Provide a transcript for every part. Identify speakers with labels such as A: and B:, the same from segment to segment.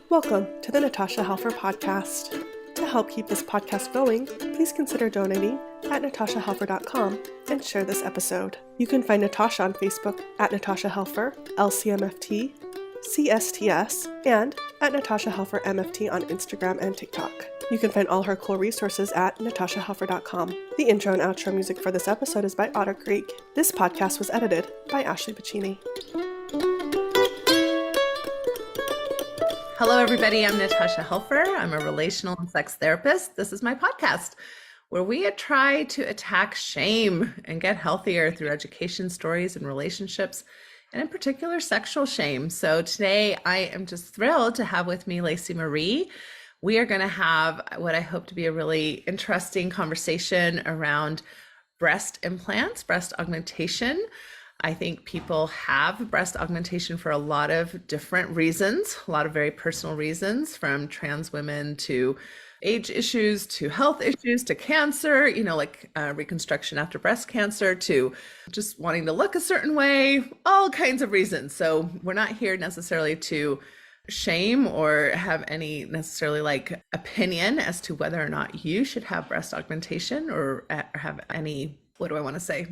A: Welcome to the Natasha Helfer Podcast. To help keep this podcast going, please consider donating at natashahelfer.com and share this episode. You can find Natasha on Facebook at Natasha Helfer, LCMFT, CSTS, and at Natasha Helfer MFT on Instagram and TikTok. You can find all her cool resources at natashahelfer.com. The intro and outro music for this episode is by Otter Creek. This podcast was edited by Ashley Pacini.
B: Hello, everybody. I'm Natasha Helfer. I'm a relational and sex therapist. This is my podcast where we try to attack shame and get healthier through education, stories, and relationships, and in particular, sexual shame. So today I am just thrilled to have with me Lacey Marie. We are going to have what I hope to be a really interesting conversation around breast implants, breast augmentation. I think people have breast augmentation for a lot of different reasons, a lot of very personal reasons, from trans women to age issues, to health issues, to cancer, like reconstruction after breast cancer, to just wanting to look a certain way, all kinds of reasons. So we're not here necessarily to shame or have any necessarily opinion as to whether or not you should have breast augmentation or have any, what do I want to say?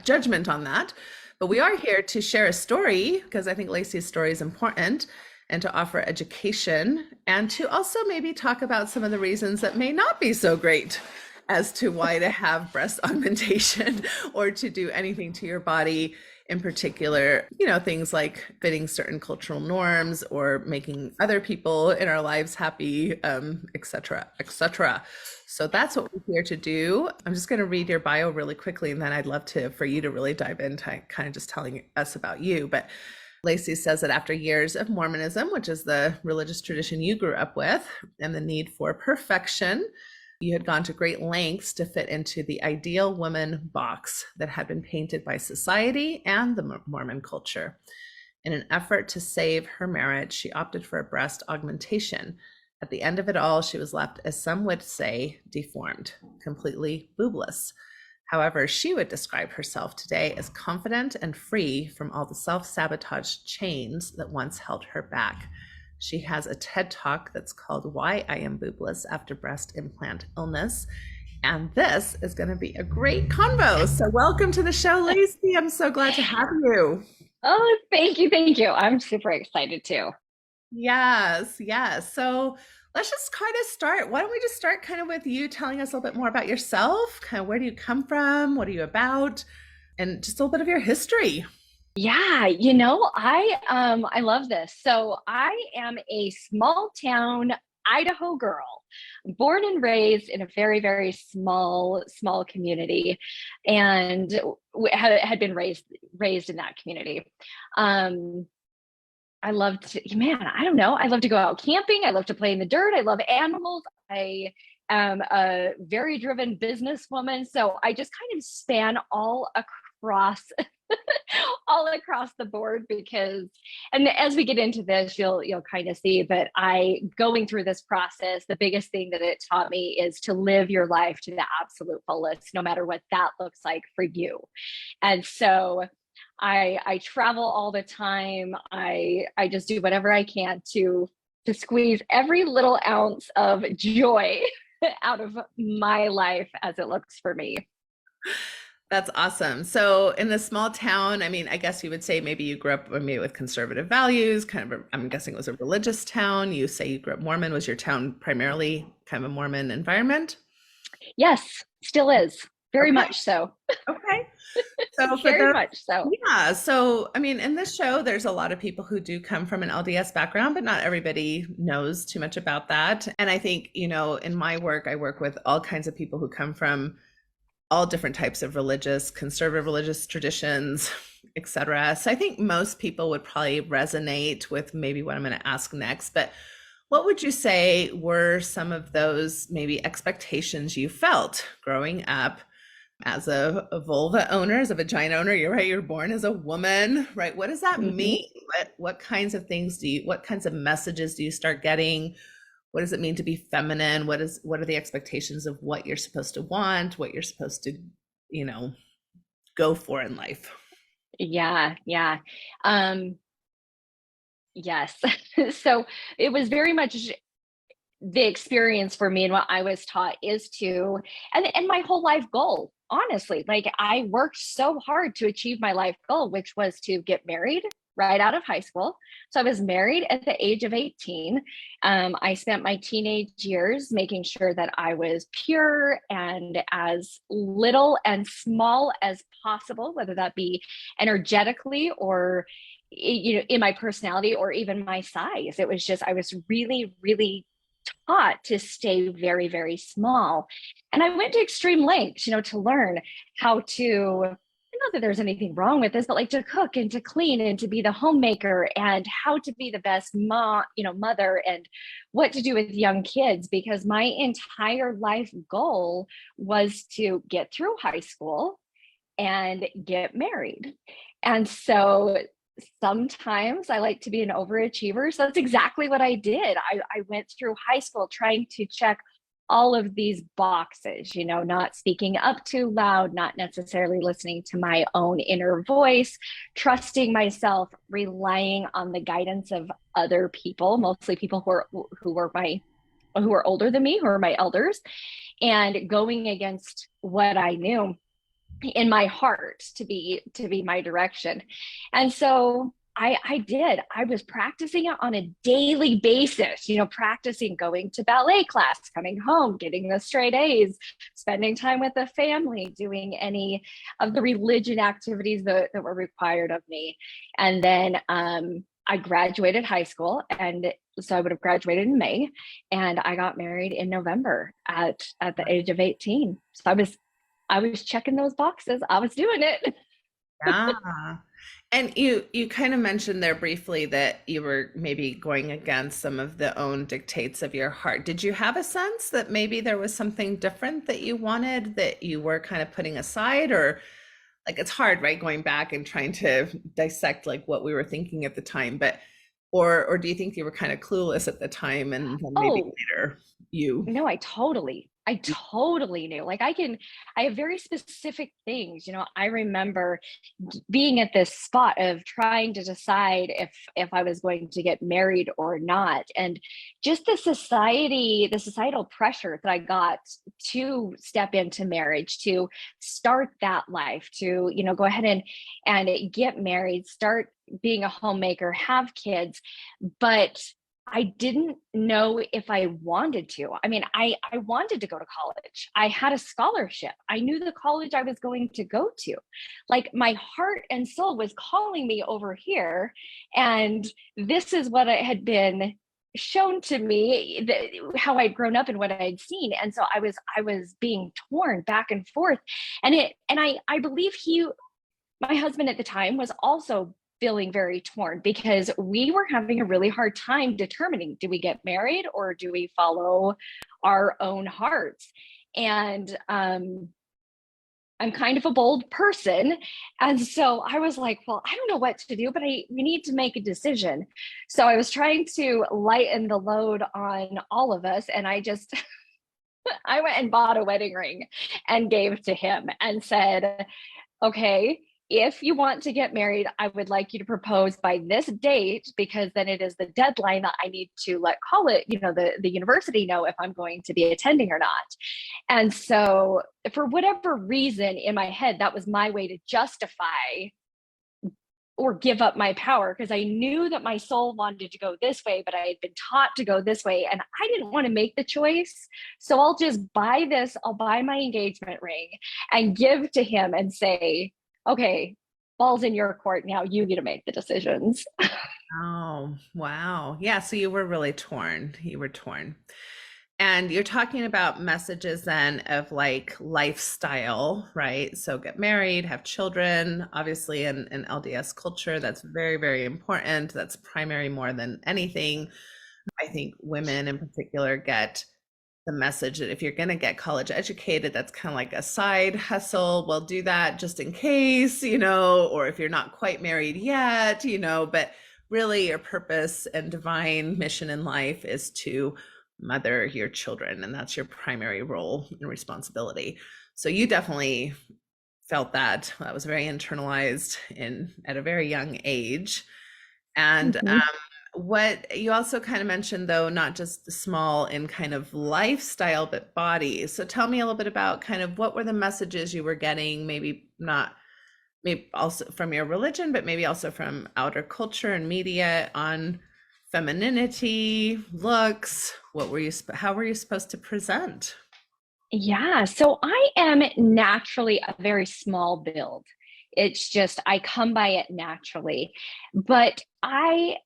B: Judgment on that. But we are here to share a story because I think Lacey's story is important, and to offer education, and to also maybe talk about some of the reasons that may not be so great as to why to have breast augmentation or to do anything to your body in particular, things like fitting certain cultural norms or making other people in our lives happy, et cetera, et cetera. So that's what we're here to do. I'm just going to read your bio really quickly, and then I'd love for you to really dive into kind of just telling us about you. But Lacey says that after years of Mormonism, which is the religious tradition you grew up with, and the need for perfection, you had gone to great lengths to fit into the ideal woman box that had been painted by society and the Mormon culture. In an effort to save her marriage, she opted for a breast augmentation. At the end of it all, she was left, as some would say, deformed, completely boobless. However, she would describe herself today as confident and free from all the self-sabotage chains that once held her back. She has a TED Talk that's called Why I Am Boobless After Breast Implant Illness. And this is going to be a great convo. So welcome to the show, Lacey. I'm so glad to have you.
C: Oh, thank you. Thank you. I'm super excited too.
B: Yes. So let's just kind of start. Why don't we just start kind of with you telling us a little bit more about yourself? Kind of where do you come from? What are you about? And just a little bit of your history.
C: Yeah, I love this. So I am a small town Idaho girl, born and raised in a very, very small community, and had been raised in that community. I love to go out camping. I love to play in the dirt. I love animals. I am a very driven businesswoman. So I just kind of span all across the board and as we get into this, you'll kind of see, but going through this process, the biggest thing that it taught me is to live your life to the absolute fullest, no matter what that looks like for you. And so I travel all the time. I just do whatever I can to squeeze every little ounce of joy out of my life as it looks for me.
B: That's awesome. So in the small town, I guess you would say maybe you grew up maybe with conservative values, I'm guessing it was a religious town. You say you grew up Mormon. Was your town primarily kind of a Mormon environment?
C: Yes, still is. Very much so.
B: Okay. So
C: very much so.
B: Yeah. So, in this show, there's a lot of people who do come from an LDS background, but not everybody knows too much about that. And I think, in my work, I work with all kinds of people who come from all different types of conservative religious traditions, et cetera. So I think most people would probably resonate with maybe what I'm going to ask next. But what would you say were some of those maybe expectations you felt growing up as a vulva owner, as a vagina owner? You're right, you're born as a woman, right? What does that mean? What kinds of things what kinds of messages do you start getting? What does it mean to be feminine? What are the expectations of what you're supposed to want, what you're supposed to, go for in life?
C: Yeah. Yes. So it was very much the experience for me, and what I was taught is to, and my whole life goal, honestly, like I worked so hard to achieve my life goal, which was to get married right out of high school. So I was married at the age of 18. I spent my teenage years making sure that I was pure and as little and small as possible, whether that be energetically or in my personality or even my size. It was just, I was really, really taught to stay very, very small. And I went to extreme lengths, to learn how to, not that there's anything wrong with this, but like to cook and to clean and to be the homemaker and how to be the best mother and what to do with young kids, because my entire life goal was to get through high school and get married. And so sometimes I like to be an overachiever. So that's exactly what I did. I went through high school trying to check all of these boxes, not speaking up too loud, not necessarily listening to my own inner voice, trusting myself, relying on the guidance of other people, mostly people who were older than me, who are my elders, and going against what I knew in my heart to be my direction. And so I was practicing it on a daily basis, practicing going to ballet class, coming home, getting the straight A's, spending time with the family, doing any of the religion activities that were required of me. And then I graduated high school, and so I would have graduated in May, and I got married in November at the age of 18. So I was checking those boxes. I was doing it.
B: Yeah. And you kind of mentioned there briefly that you were maybe going against some of the own dictates of your heart. Did you have a sense that maybe there was something different that you wanted that you were kind of putting aside? Or like, it's hard, right? Going back and trying to dissect like what we were thinking at the time, but or do you think you were kind of clueless at the time and then maybe
C: Oh,
B: later you
C: no, I totally knew. Like I have very specific things. I remember being at this spot of trying to decide if I was going to get married or not. And just the societal pressure that I got to step into marriage, to start that life, to, go ahead and get married, start being a homemaker, have kids. But I didn't know if I wanted to. I mean, I wanted to go to college. I had a scholarship. I knew the college I was going to go to. Like my heart and soul was calling me over here. And this is what it had been shown to me, how I'd grown up and what I'd seen. And so I was being torn back and forth. And I believe my husband at the time was also feeling very torn because we were having a really hard time determining, do we get married or do we follow our own hearts? And I'm kind of a bold person. And so I was like, well, I don't know what to do, but we need to make a decision. So I was trying to lighten the load on all of us. And I just, I went and bought a wedding ring and gave to him and said, okay, if you want to get married, I would like you to propose by this date, because then it is the deadline that I need to let college, the university know if I'm going to be attending or not. And so for whatever reason in my head, that was my way to justify or give up my power, because I knew that my soul wanted to go this way, but I had been taught to go this way, and I didn't want to make the choice. So I'll buy my engagement ring and give to him and say, okay, ball's in your court now. You get to make the decisions.
B: Oh, wow. Yeah, so you were really torn. You were torn. And you're talking about messages then of like lifestyle, right? So get married, have children. Obviously, in LDS culture, that's very, very important. That's primary more than anything. I think women in particular get the message that if you're going to get college educated, that's kind of like a side hustle. Well, do that just in case, or if you're not quite married yet, but really your purpose and divine mission in life is to mother your children, and that's your primary role and responsibility. So you definitely felt that was very internalized at a very young age. And
C: Mhm.
B: What you also kind of mentioned, though, not just the small in kind of lifestyle, but body. So tell me a little bit about kind of what were the messages you were getting, maybe not, maybe also from your religion, but maybe also from outer culture and media on femininity, looks. What were you, how were you supposed to present?
C: Yeah, so I am naturally a very small build. It's just I come by it naturally. But I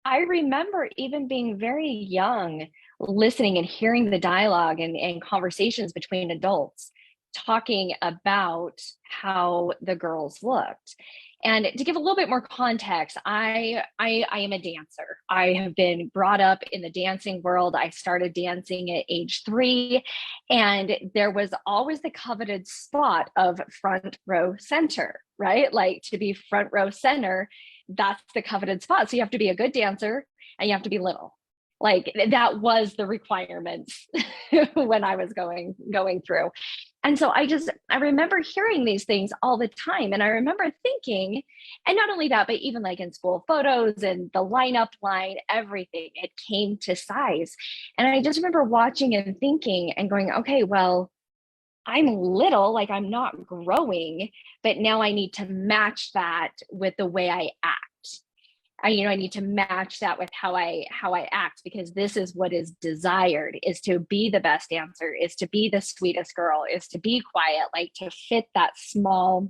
C: remember even being very young, listening and hearing the dialogue and conversations between adults talking about how the girls looked. And to give a little bit more context, I am a dancer. I have been brought up in the dancing world. I started dancing at age 3, and there was always the coveted spot of front row center, right? Like to be front row center, that's the coveted spot. So you have to be a good dancer and you have to be little. Like that was the requirements when I was going through. And so I remember hearing these things all the time. And I remember thinking, and not only that, but even like in school photos and the lineup line, everything, it came to size. And I just remember watching and thinking and going, okay, well, I'm little, like I'm not growing, but now I need to match that with the way I act. I need to match that with how I act, because this is what is desired, is to be the best dancer, is to be the sweetest girl, is to be quiet, like to fit that small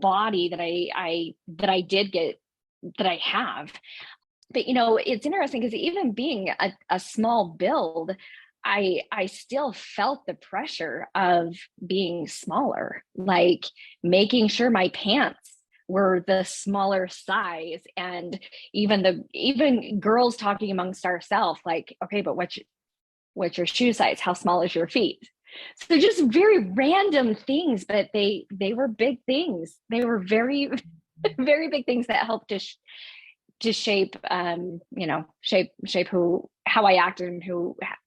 C: body that I did get, that I have. But it's interesting because even being a small build, I still felt the pressure of being smaller, like making sure my pants were the smaller size, and even girls talking amongst ourselves, like, okay, but what's your shoe size? How small is your feet? So just very random things, but they were big things. They were very very big things that helped to shape shape who how I acted and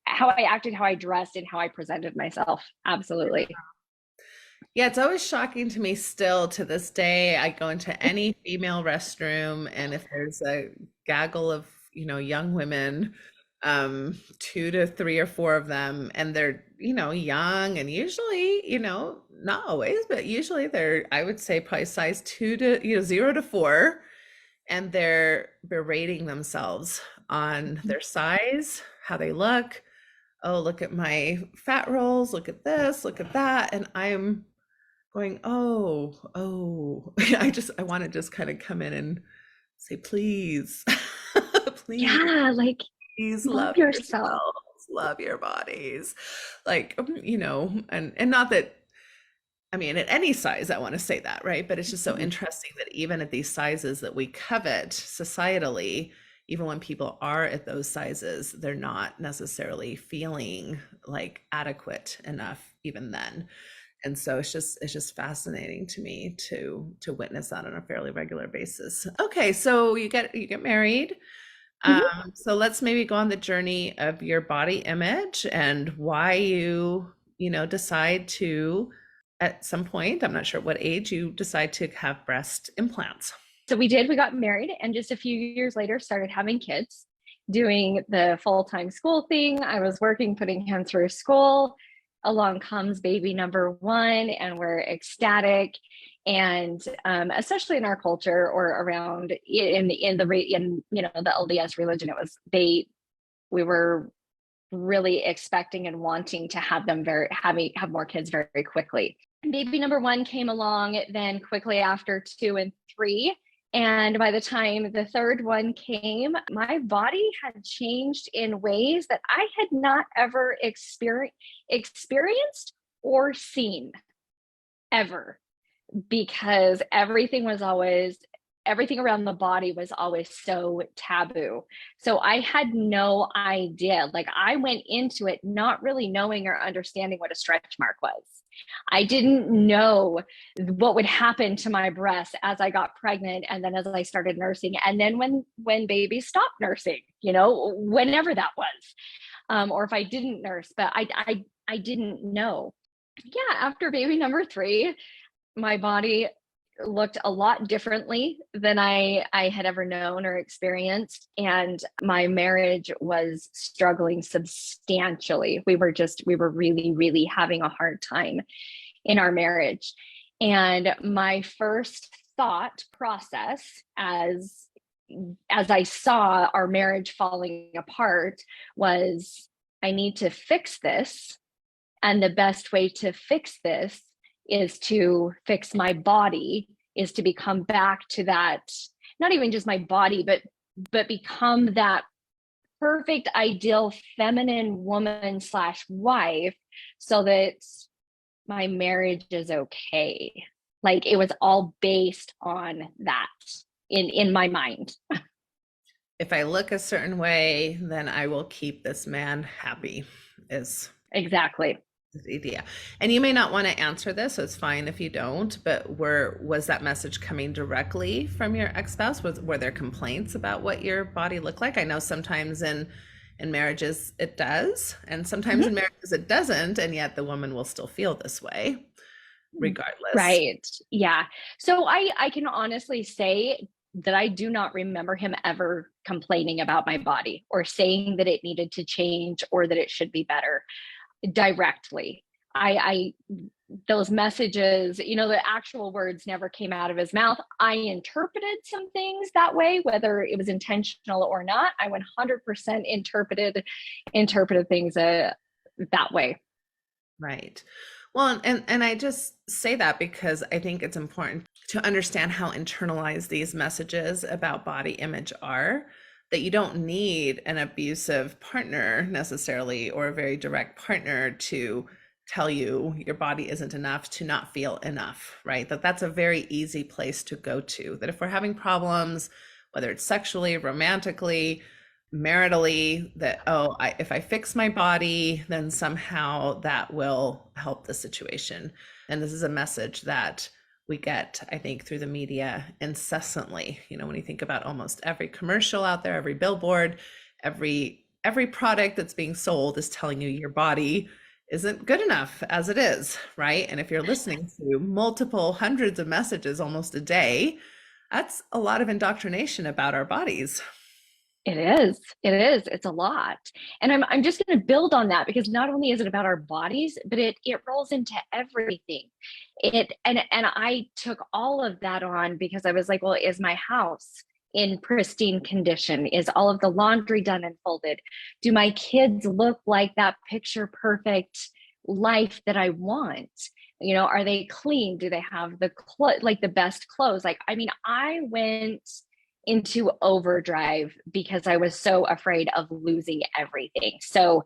C: how I acted, how I dressed, and how I presented myself. Absolutely.
B: Yeah, it's always shocking to me still to this day. I go into any female restroom, and if there's a gaggle of, young women, two to three or four of them, and they're, young and usually, not always, but usually they're, I would say probably size 0 to 4, and they're berating themselves on their size, how they look. Oh, look at my fat rolls, look at this, look at that. And I'm going, oh, I want to just kind of come in and say, please, please,
C: Yeah, like
B: please
C: love
B: love
C: yourself.
B: yourselves, love your bodies. Like, and not that, I mean, at any size, I want to say that, right? But it's just so interesting that even at these sizes that we covet societally, even when people are at those sizes, they're not necessarily feeling like adequate enough even then. And so it's just fascinating to me to witness that on a fairly regular basis. Okay, so you get married.
C: Mhm.
B: So let's maybe go on the journey of your body image and why you decide to, at some point, I'm not sure what age, you decide to have breast implants.
C: So we got married, and just a few years later started having kids, doing the full-time school thing. I was working, putting him through school. Along comes baby number 1, and we're ecstatic. And especially in our culture, or around in the LDS religion, it was we were really expecting and wanting to have them have more kids very quickly. And baby number 1 came along then quickly after 2 and 3. And by the time the third one came, my body had changed in ways that I had not ever experienced or seen ever, because everything around the body was always so taboo. So I had no idea. Like I went into it not really knowing or understanding what a stretch mark was. I didn't know what would happen to my breasts as I got pregnant, and then as I started nursing, and then when baby stopped nursing, whenever that was, or if I didn't nurse, but I didn't know. Yeah, after baby number 3, my body looked a lot differently than I had ever known or experienced. And my marriage was struggling substantially. We were really, really having a hard time in our marriage. And my first thought process as I saw our marriage falling apart was, I need to fix this. And the best way to fix this is to fix my body, is to become back to that, not even just my body, but become that perfect, ideal, feminine woman / wife, so that my marriage is okay. Like, it was all based on that in my mind.
B: If I look a certain way, then I will keep this man happy, is
C: Exactly.
B: the idea. And you may not want to answer this, so it's fine if you don't, but was that message coming directly from your ex-spouse? Were there complaints about what your body looked like? I know sometimes in marriages it does, and sometimes in marriages it doesn't, and yet the woman will still feel this way regardless.
C: Right. Yeah. So I can honestly say that I do not remember him ever complaining about my body or saying that it needed to change or that it should be better directly. I those messages, the actual words never came out of his mouth. I interpreted some things that way, whether it was intentional or not. I 100% interpreted things that way.
B: Right. Well, and I just say that because I think it's important to understand how internalized these messages about body image are, that you don't need an abusive partner necessarily, or a very direct partner, to tell you your body isn't enough, to not feel enough, right? That's a very easy place to go to. That if we're having problems, whether it's sexually, romantically, maritally, that, if I fix my body, then somehow that will help the situation. And this is a message that we get, I think, through the media incessantly. When you think about almost every commercial out there, every billboard, every product that's being sold is telling you your body isn't good enough as it is, right? And if you're listening to multiple hundreds of messages almost a day, that's a lot of indoctrination about our bodies.
C: It is. It's a lot. And I'm just going to build on that, because not only is it about our bodies, but it rolls into everything. And I took all of that on because I was like, well, is my house in pristine condition? Is all of the laundry done and folded? Do my kids look like that picture perfect life that I want? Are they clean? Do they have the best clothes? I went into overdrive because I was so afraid of losing everything. So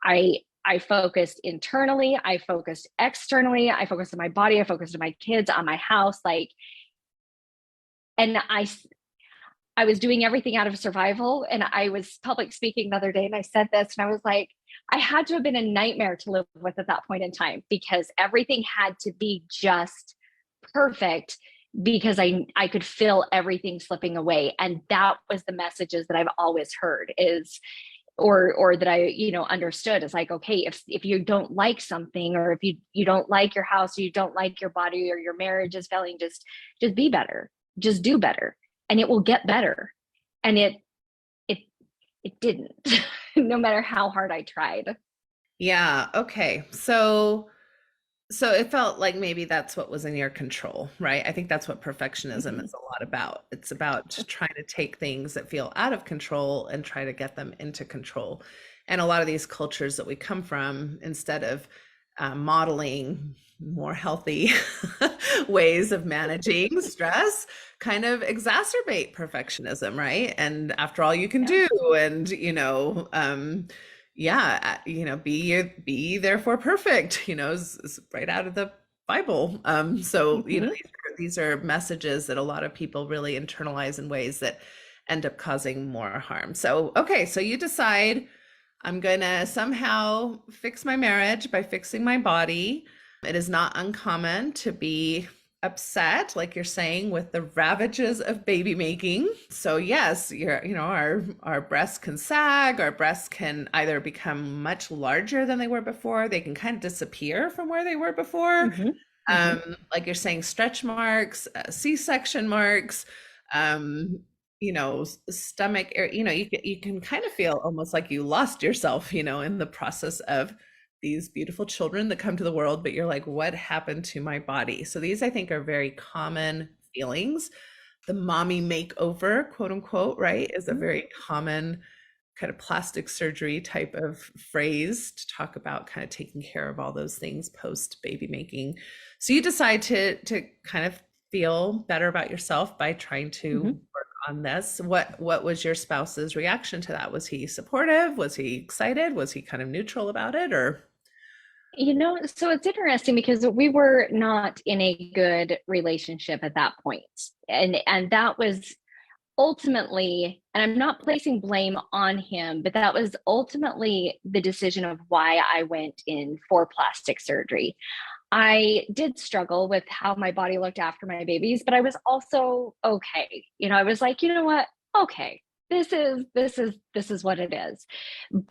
C: I focused internally, I focused externally, I focused on my body, I focused on my kids, on my house, and I was doing everything out of survival. And I was public speaking the other day, and I said this, and I was like, I had to have been a nightmare to live with at that point in time, because everything had to be just perfect, because I could feel everything slipping away. And that was the messages that I've always heard or that I, understood, is like, okay, if you don't like something, or if you don't like your house, or you don't like your body, or your marriage is failing, just be better, just do better, and it will get better. And it didn't, no matter how hard I tried.
B: Yeah. Okay. So it felt like maybe that's what was in your control, right? I think that's what perfectionism is a lot about. It's about trying to take things that feel out of control and try to get them into control. And a lot of these cultures that we come from, instead of modeling more healthy ways of managing stress, kind of exacerbate perfectionism, right? And after all you can do, and be therefore perfect, is right out of the Bible. These are messages that a lot of people really internalize in ways that end up causing more harm. So, okay, so you decide, I'm gonna somehow fix my marriage by fixing my body. It is not uncommon to be upset, like you're saying, with the ravages of baby making. So yes, our breasts can sag, our breasts can either become much larger than they were before, they can kind of disappear from where they were before. Like you're saying, stretch marks, C-section marks, stomach, you can kind of feel almost like you lost yourself, in the process of these beautiful children that come to the world, but you're like, what happened to my body? So these, I think, are very common feelings. The mommy makeover, quote unquote, right, is a very common kind of plastic surgery type of phrase to talk about kind of taking care of all those things post baby making. So you decide to kind of feel better about yourself by trying to work on this. What was your spouse's reaction to that? Was he supportive? Was he excited? Was he kind of neutral about it, or?
C: So it's interesting because we were not in a good relationship at that point. And that was ultimately, and I'm not placing blame on him, but that was ultimately the decision of why I went in for plastic surgery. I did struggle with how my body looked after my babies, but I was also okay. I was like, you know what? Okay, this is what it is.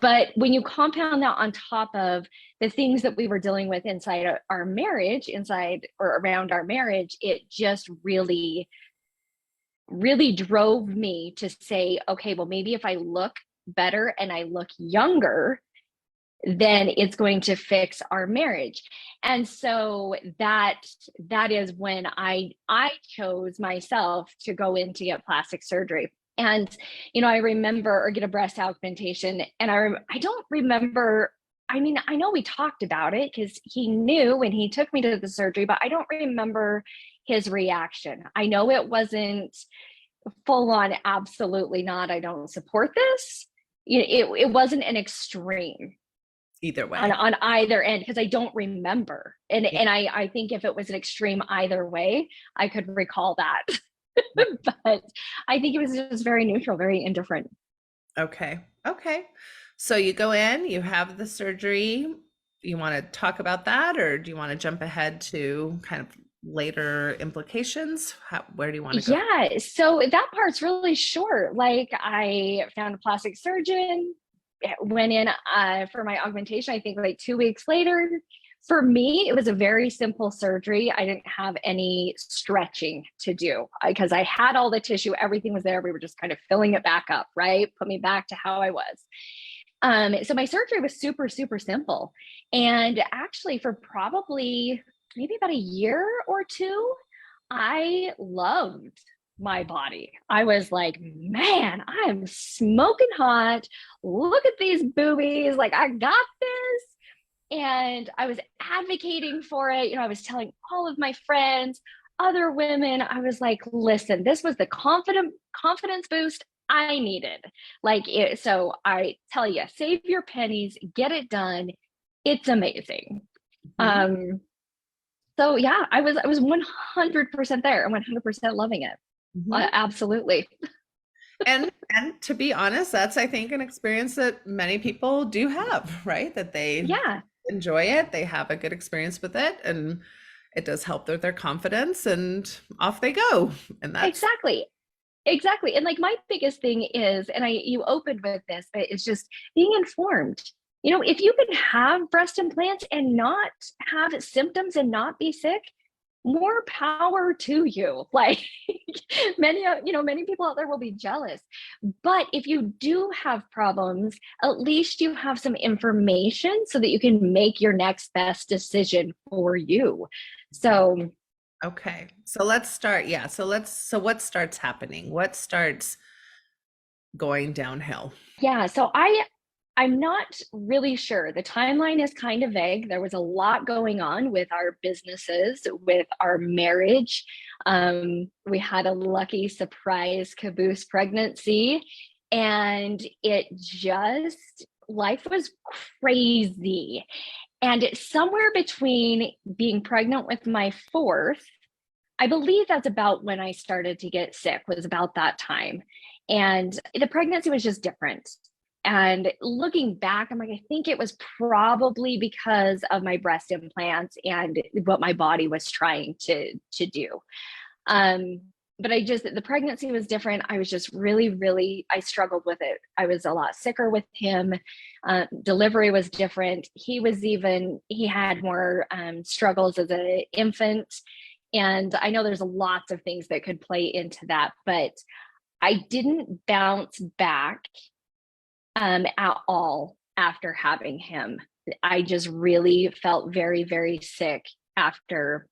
C: But when you compound that on top of the things that we were dealing with inside our marriage, inside or around our marriage, it just really drove me to say, okay, well, maybe if I look better and I look younger, then it's going to fix our marriage. And so that is when I chose myself to go in to get plastic surgery. And I remember, or get a breast augmentation, and I don't remember. I mean, I know we talked about it because he knew when he took me to the surgery, but I don't remember his reaction. I know it wasn't full on, absolutely not, I don't support this. It wasn't an extreme
B: Either way
C: on either end, because I don't remember. And I think if it was an extreme either way, I could recall that. But I think it was just very neutral, very indifferent.
B: Okay. So you go in, you have the surgery. You want to talk about that, or do you want to jump ahead to kind of later implications? Where do you want to go?
C: Yeah, so that part's really short. Like, I found a plastic surgeon, went in for my augmentation, I think like 2 weeks later. For me, it was a very simple surgery. I didn't have any stretching to do because I had all the tissue, everything was there. We were just kind of filling it back up, right? Put me back to how I was. So my surgery was super, super simple. And actually, for probably maybe about a year or two, I loved my body. I was like, man, I'm smoking hot. Look at these boobies. Like, I got this. And I was advocating for it. I was telling all of my friends, other women, I was like, listen, this was the confidence boost I needed. So I tell you, save your pennies, get it done. It's amazing. So yeah, I was 100% there and 100% loving it. Absolutely.
B: And to be honest, that's, I think, an experience that many people do have, right? That they enjoy it, they have a good experience with it, and it does help their confidence, and off they go. And that's
C: exactly. And like, my biggest thing is, and you opened with this, but it's just being informed. If you can have breast implants and not have symptoms and not be sick, more power to you. Like, many people out there will be jealous. But if you do have problems, at least you have some information so that you can make your next best decision for you. So
B: okay. So let's start. Yeah. So what starts happening? What starts going downhill?
C: Yeah. So I'm not really sure. The timeline is kind of vague. There was a lot going on with our businesses, with our marriage. We had a lucky surprise caboose pregnancy, and life was crazy. And somewhere between being pregnant with my fourth, I believe that's about when I started to get sick, was about that time. And the pregnancy was just different. And looking back, I'm like, I think it was probably because of my breast implants and what my body was trying to do. the pregnancy was different. I was just really, I struggled with it. I was a lot sicker with him. Delivery was different. He had more struggles as an infant. And I know there's lots of things that could play into that, but I didn't bounce back at all after having him. I just really felt very sick after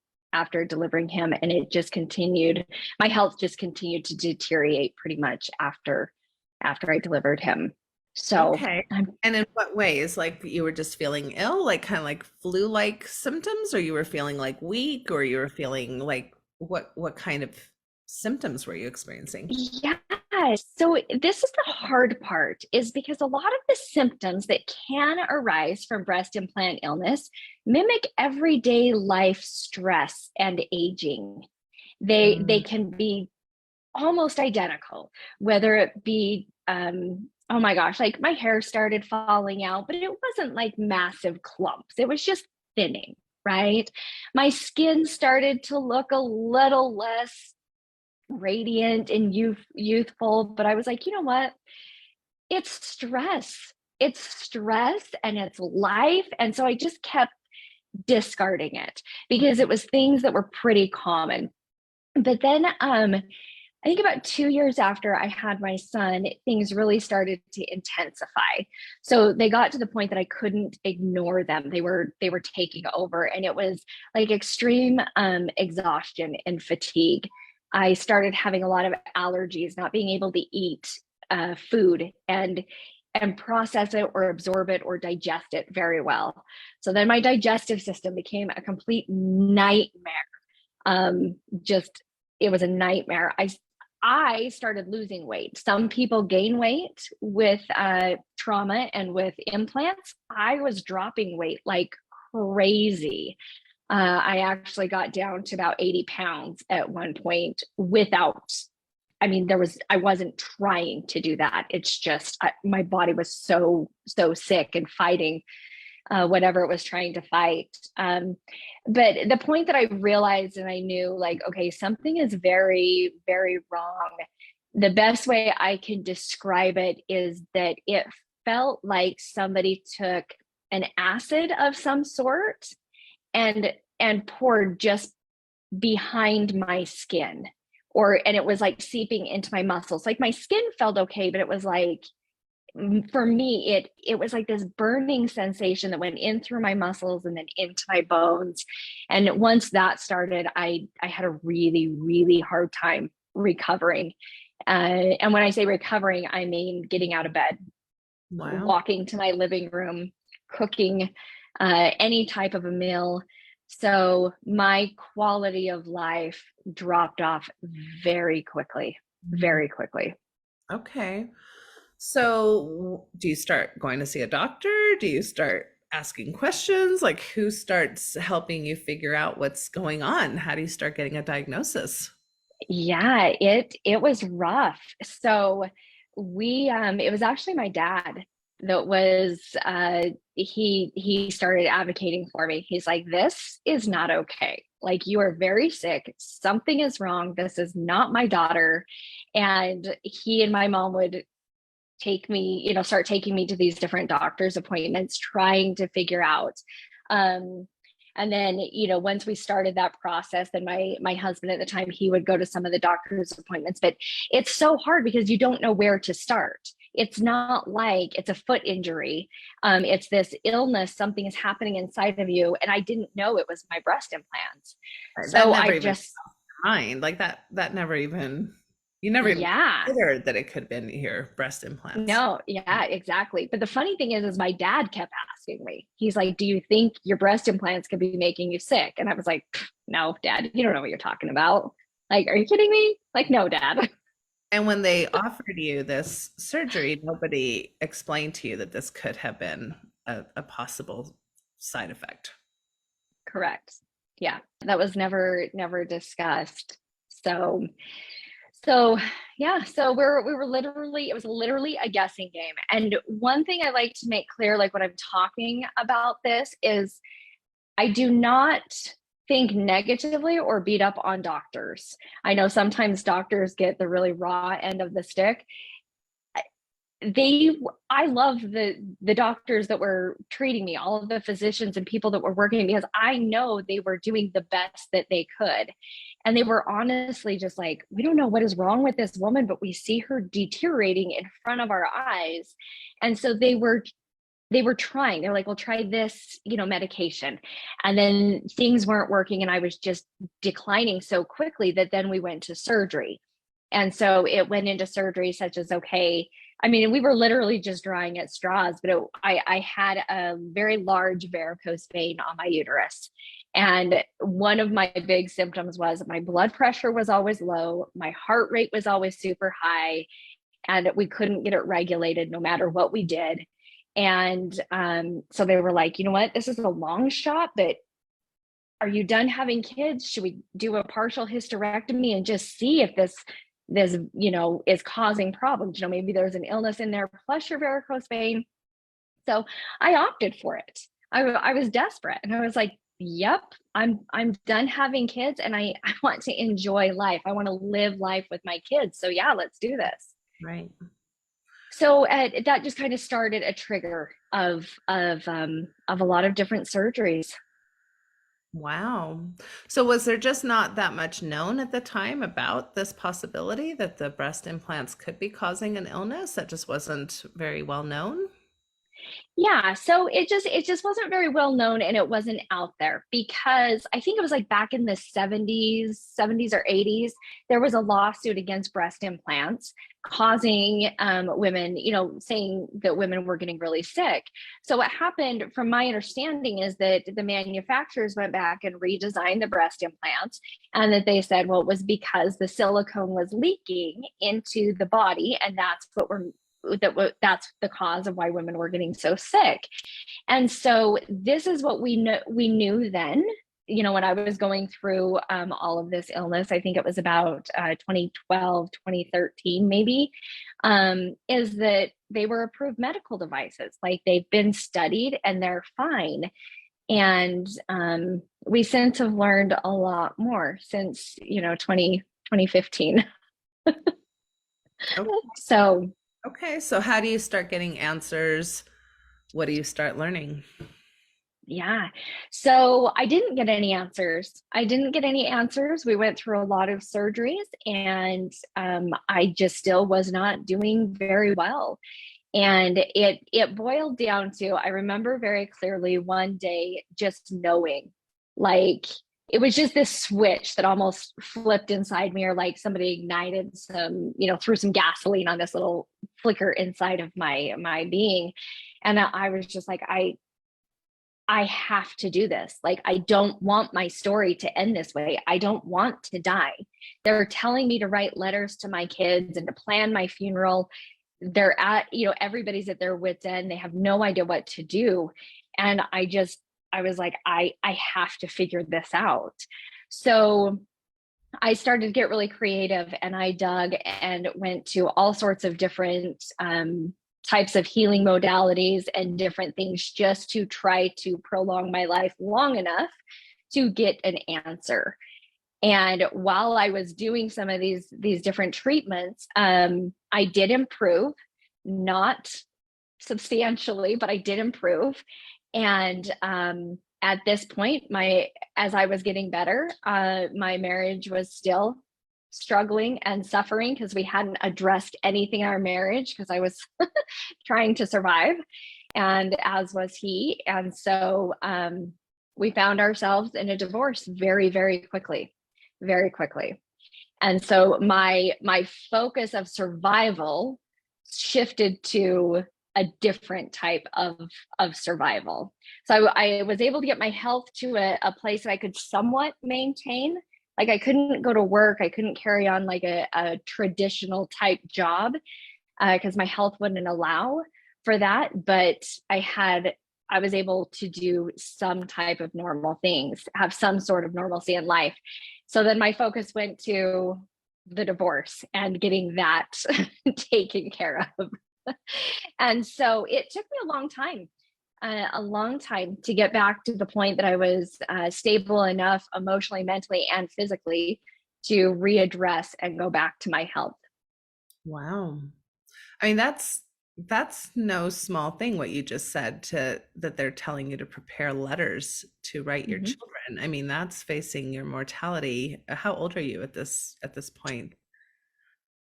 C: delivering him, and it just continued. My health just continued to deteriorate pretty much after I delivered him. So
B: Okay. And in what ways? Like you were just feeling ill, like kind of like flu-like symptoms, or you were feeling like weak, or you were feeling like what kind of symptoms were you experiencing?
C: yeah, so this is the hard part, is because a lot of the symptoms that can arise from breast implant illness mimic everyday life stress and aging. They can be almost identical, whether it be oh my gosh, like my hair started falling out, but it wasn't like massive clumps. It was just thinning, right? My skin started to look a little less radiant and youthful, but I was like, you know what? It's stress. It's stress and it's life. And so I just kept discarding it because it was things that were pretty common. But then I think about 2 years after I had my son, things really started to intensify. So they got to the point that I couldn't ignore them. They were taking over, and it was like extreme exhaustion and fatigue. I started having a lot of allergies, not being able to eat food and process it or absorb it or digest it very well. So then my digestive system became a complete nightmare. Just it was a nightmare. I started losing weight. Some people gain weight with trauma and with implants. I was dropping weight like crazy. I actually got down to about 80 pounds at one point without, I wasn't trying to do that. It's just, my body was so sick and fighting whatever it was trying to fight. But the point that I realized and I knew, like, okay, something is very, very wrong. The best way I can describe it is that it felt like somebody took an acid of some sort and poured just behind my skin, and it was like seeping into my muscles. Like my skin felt okay, but it was like, for me, it was like this burning sensation that went in through my muscles and then into my bones. And once that started, I had a really hard time recovering. And when I say recovering, I mean getting out of bed,
B: Wow.
C: walking to my living room, cooking any type of a meal. So my quality of life dropped off very quickly.
B: Okay. So do you start going to see a doctor? Do you start asking questions? Like who starts helping you figure out what's going on? How do you start getting a diagnosis?
C: Yeah, it was rough. So it was actually my dad that was he started advocating for me. He's like, this is not okay. Like, you are very sick. Something is wrong. This is not my daughter. And he and my mom would start taking me to these different doctor's appointments, trying to figure out. And then, once we started that process, then my husband at the time, he would go to some of the doctor's appointments, but it's so hard because you don't know where to start. It's not like it's a foot injury. It's this illness, something is happening inside of you. And I didn't know it was my breast implants. So I just,
B: mind like that never even, you never even considered that it could have been your breast implants.
C: No, yeah, exactly. But the funny thing is my dad kept asking me. He's like, do you think your breast implants could be making you sick? And I was like, no, Dad, you don't know what you're talking about. Like, are you kidding me? Like, no, Dad.
B: And when they offered you this surgery, nobody explained to you that this could have been a possible side effect.
C: Correct. Yeah, that was never discussed. So yeah, so we were literally, it was literally a guessing game. And one thing I like to make clear, like when I'm talking about this, is I do not think negatively or beat up on doctors. I know sometimes doctors get the really raw end of the stick. I love the doctors that were treating me, all of the physicians and people that were working, because I know they were doing the best that they could. And they were honestly just like, we don't know what is wrong with this woman, but we see her deteriorating in front of our eyes. And so they were trying. They're like, well, try this, medication. And then things weren't working. And I was just declining so quickly that then we went to surgery. And so it went into surgery such as, okay, I mean, we were literally just drawing at straws, but I had a very large varicose vein on my uterus. And one of my big symptoms was my blood pressure was always low. My heart rate was always super high, and we couldn't get it regulated no matter what we did. And so they were like, you know what, this is a long shot, but are you done having kids? Should we do a partial hysterectomy and just see if this is causing problems? Maybe there's an illness in there plus your varicose vein. So I opted for it. I was desperate, and I was like, yep, I'm done having kids, and I want to enjoy life. I want to live life with my kids. So yeah, let's do this.
B: Right.
C: So that just kind of started a trigger of a lot of different surgeries.
B: Wow. So was there just not that much known at the time about this possibility that the breast implants could be causing an illness that just wasn't very well known?
C: Yeah, so it just wasn't very well known, and it wasn't out there, because I think it was like back in the 70s or 80s, there was a lawsuit against breast implants causing women, saying that women were getting really sick. So what happened, from my understanding, is that the manufacturers went back and redesigned the breast implants, and that they said, well, it was because the silicone was leaking into the body, and that's the cause of why women were getting so sick. And so this is what we knew then, when I was going through all of this illness. I think it was about 2012, 2013, maybe, is that they were approved medical devices. Like, they've been studied and they're fine. And we since have learned a lot more since, 2015.
B: Okay. So how do you start getting answers? What do you start learning?
C: Yeah. So I didn't get any answers. We went through a lot of surgeries, and I just still was not doing very well. And it boiled down to, I remember very clearly one day just knowing, like, it was just this switch that almost flipped inside me, or like somebody ignited threw some gasoline on this little flicker inside of my being. And I was just like, I have to do this. Like, I don't want my story to end this way. I don't want to die. They're telling me to write letters to my kids and to plan my funeral. They're everybody's at their wit's end. They have no idea what to do. And I was like, I have to figure this out. So I started to get really creative, and I dug and went to all sorts of different types of healing modalities and different things, just to try to prolong my life long enough to get an answer. And while I was doing some of these different treatments, I did improve, not substantially, but I did improve. And at this point, as I was getting better, my marriage was still struggling and suffering, because we hadn't addressed anything in our marriage, because I was trying to survive, and as was he. And so we found ourselves in a divorce very, very quickly, very quickly. And so my focus of survival shifted to a different type of survival. So I was able to get my health to a place that I could somewhat maintain. Like, I couldn't go to work. I couldn't carry on like a traditional type job, because my health wouldn't allow for that. But I was able to do some type of normal things, have some sort of normalcy in life. So then my focus went to the divorce and getting that taken care of. And so it took me a long time. a long time to get back to the point that I was stable enough emotionally, mentally, and physically to readdress and go back to my health.
B: Wow. I mean, that's no small thing what you just said, to that they're telling you to prepare letters to write your
C: Mhm.
B: children. I mean, that's facing your mortality. How old are you at this point?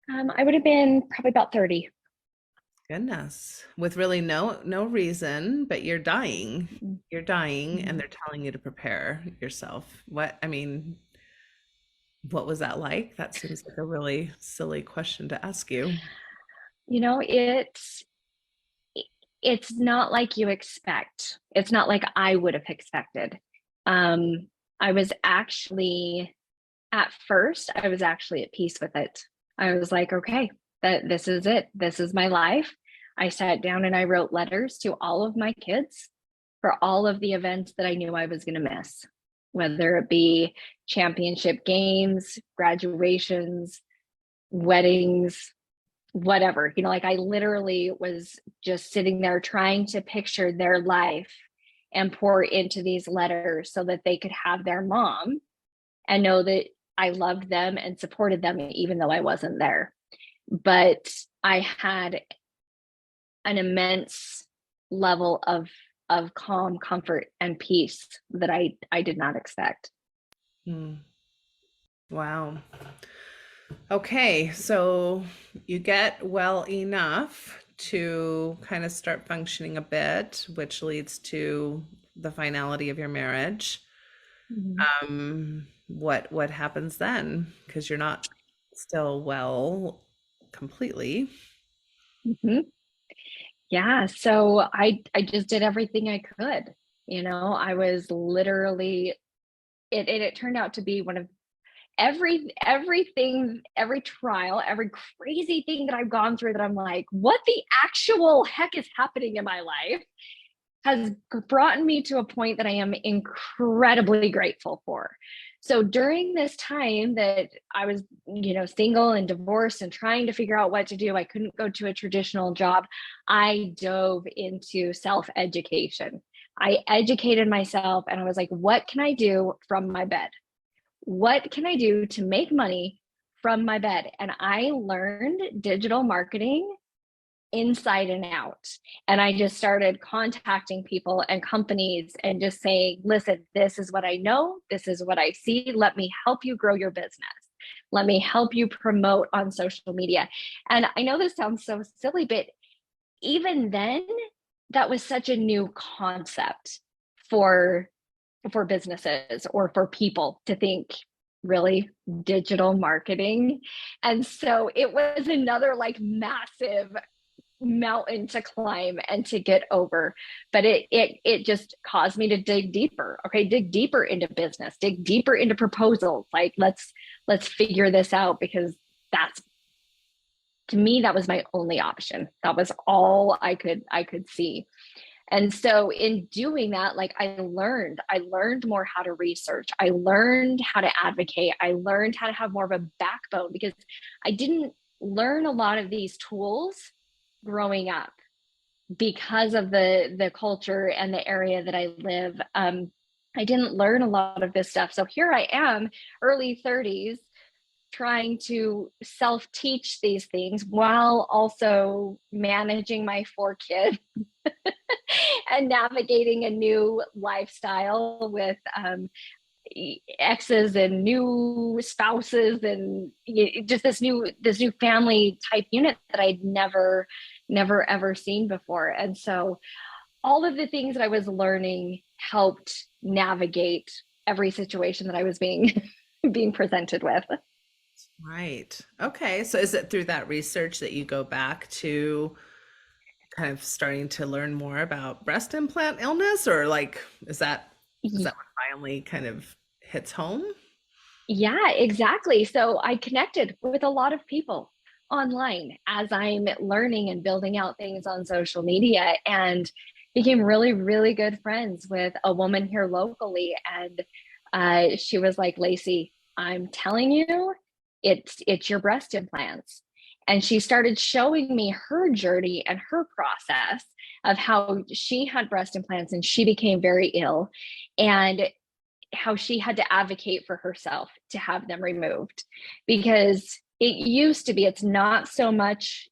C: I would have been probably about 30.
B: Goodness. With really no reason, but you're dying. You're dying and
C: Mhm.
B: they're telling you to prepare yourself. I mean, what was that like? That seems like a really silly question to ask you.
C: You know, it's not like you expect. It's not like I would have expected. I was actually At first, I was actually at peace with it. I was like, okay, that this is it. This is my life. I sat down and I wrote letters to all of my kids for all of the events that I knew I was going to miss, whether it be championship games, graduations, weddings, whatever. Like I literally was just sitting there trying to picture their life and pour into these letters so that they could have their mom and know that I loved them and supported them even though I wasn't there. But I had an immense level of calm, comfort, and peace that I did not expect.
B: Hmm. Wow. Okay, so you get well enough to kind of start functioning a bit, which leads to the finality of your marriage.
C: Mhm.
B: What happens then? Because you're not still well completely.
C: Mhm. Yeah, so I just did everything I could. I was literally it turned out to be one of everything, every trial, every crazy thing that I've gone through that I'm like, what the actual heck is happening in my life has brought me to a point that I am incredibly grateful for. So during this time that I was, single and divorced and trying to figure out what to do, I couldn't go to a traditional job. I dove into self-education. I educated myself and I was like, what can I do from my bed? What can I do to make money from my bed? And I learned digital marketing inside and out. And I just started contacting people and companies and just saying, listen, this is what I know. This is what I see. Let me help you grow your business. Let me help you promote on social media. And I know this sounds so silly, but even then, that was such a new concept for businesses or for people to think, really, digital marketing. And so it was another like massive mountain to climb and to get over, but it just caused me to dig deeper. Okay, dig deeper into business, dig deeper into proposals. Like let's figure this out, because that's, to me, that was my only option. That was all I could see. And so in doing that, like I learned more how to research. I learned how to advocate. I learned how to have more of a backbone, because I didn't learn a lot of these tools growing up because of the culture and the area that I live. I didn't learn a lot of this stuff. So here I am, early 30s, trying to self teach these things while also managing my 4 kids and navigating a new lifestyle with exes and new spouses and just this new family type unit that I'd never ever seen before. And so all of the things that I was learning helped navigate every situation that I was being being presented with.
B: Right. Okay. So is it through that research that you go back to kind of starting to learn more about breast implant illness, or like is that what finally kind of hits home?
C: Yeah, exactly. So I connected with a lot of people online as I'm learning and building out things on social media, and became really, really good friends with a woman here locally. And she was like, Lacey, I'm telling you, it's your breast implants. And she started showing me her journey and her process. of how she had breast implants and she became very ill, and how she had to advocate for herself to have them removed. Because it used to be, it's not so much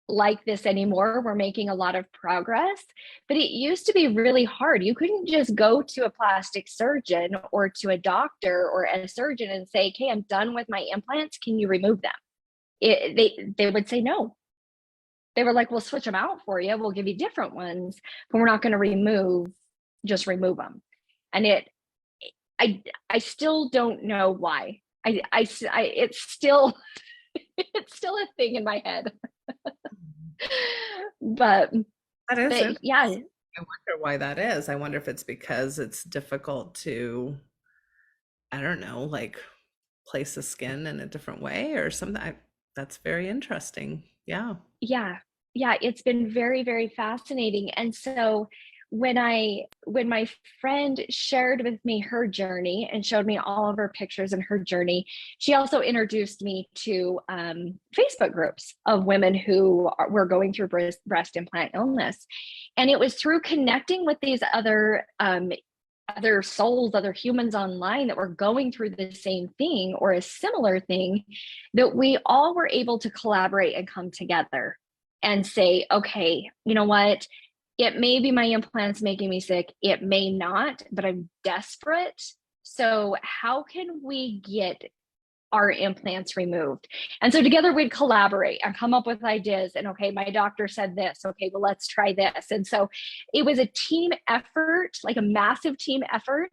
C: like this anymore. We're making a lot of progress, but it used to be really hard. You couldn't just go to a plastic surgeon or to a doctor or a surgeon and say, okay, I'm done with my implants, can you remove them? They would say no. They were like, we'll switch them out for you, we'll give you different ones, but we're not going to just remove them. And I still don't know why. It's still it's still a thing in my head. But
B: That is it.
C: yeah.
B: I wonder why that is. I wonder if it's because it's difficult to, I don't know, like place the skin in a different way or something. That's very interesting. Yeah.
C: Yeah. Yeah, it's been very, very fascinating. And so when my friend shared with me her journey and showed me all of her pictures and her journey, she also introduced me to Facebook groups of women who were going through breast implant illness. And it was through connecting with these other souls, other humans online that were going through the same thing or a similar thing, that we all were able to collaborate and come together and say, okay, you know what? It may be my implants making me sick. It may not, but I'm desperate. So how can we get our implants removed? And so together we'd collaborate and come up with ideas. And okay, my doctor said this. Okay, well, let's try this. And so it was a team effort, like a massive team effort,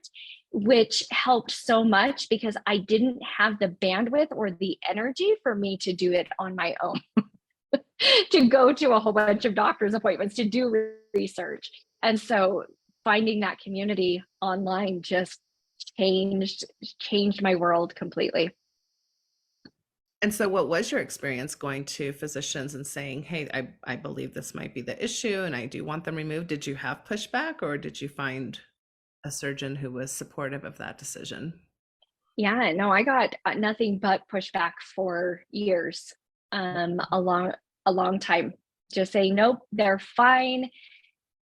C: which helped so much because I didn't have the bandwidth or the energy for me to do it on my own. To go to a whole bunch of doctor's appointments, to do research. And so finding that community online just changed my world completely.
B: And so what was your experience going to physicians and saying, hey, I believe this might be the issue and I do want them removed? Did you have pushback or did you find a surgeon who was supportive of that decision?
C: Yeah, no, I got nothing but pushback for years, a long time, just saying, nope, they're fine.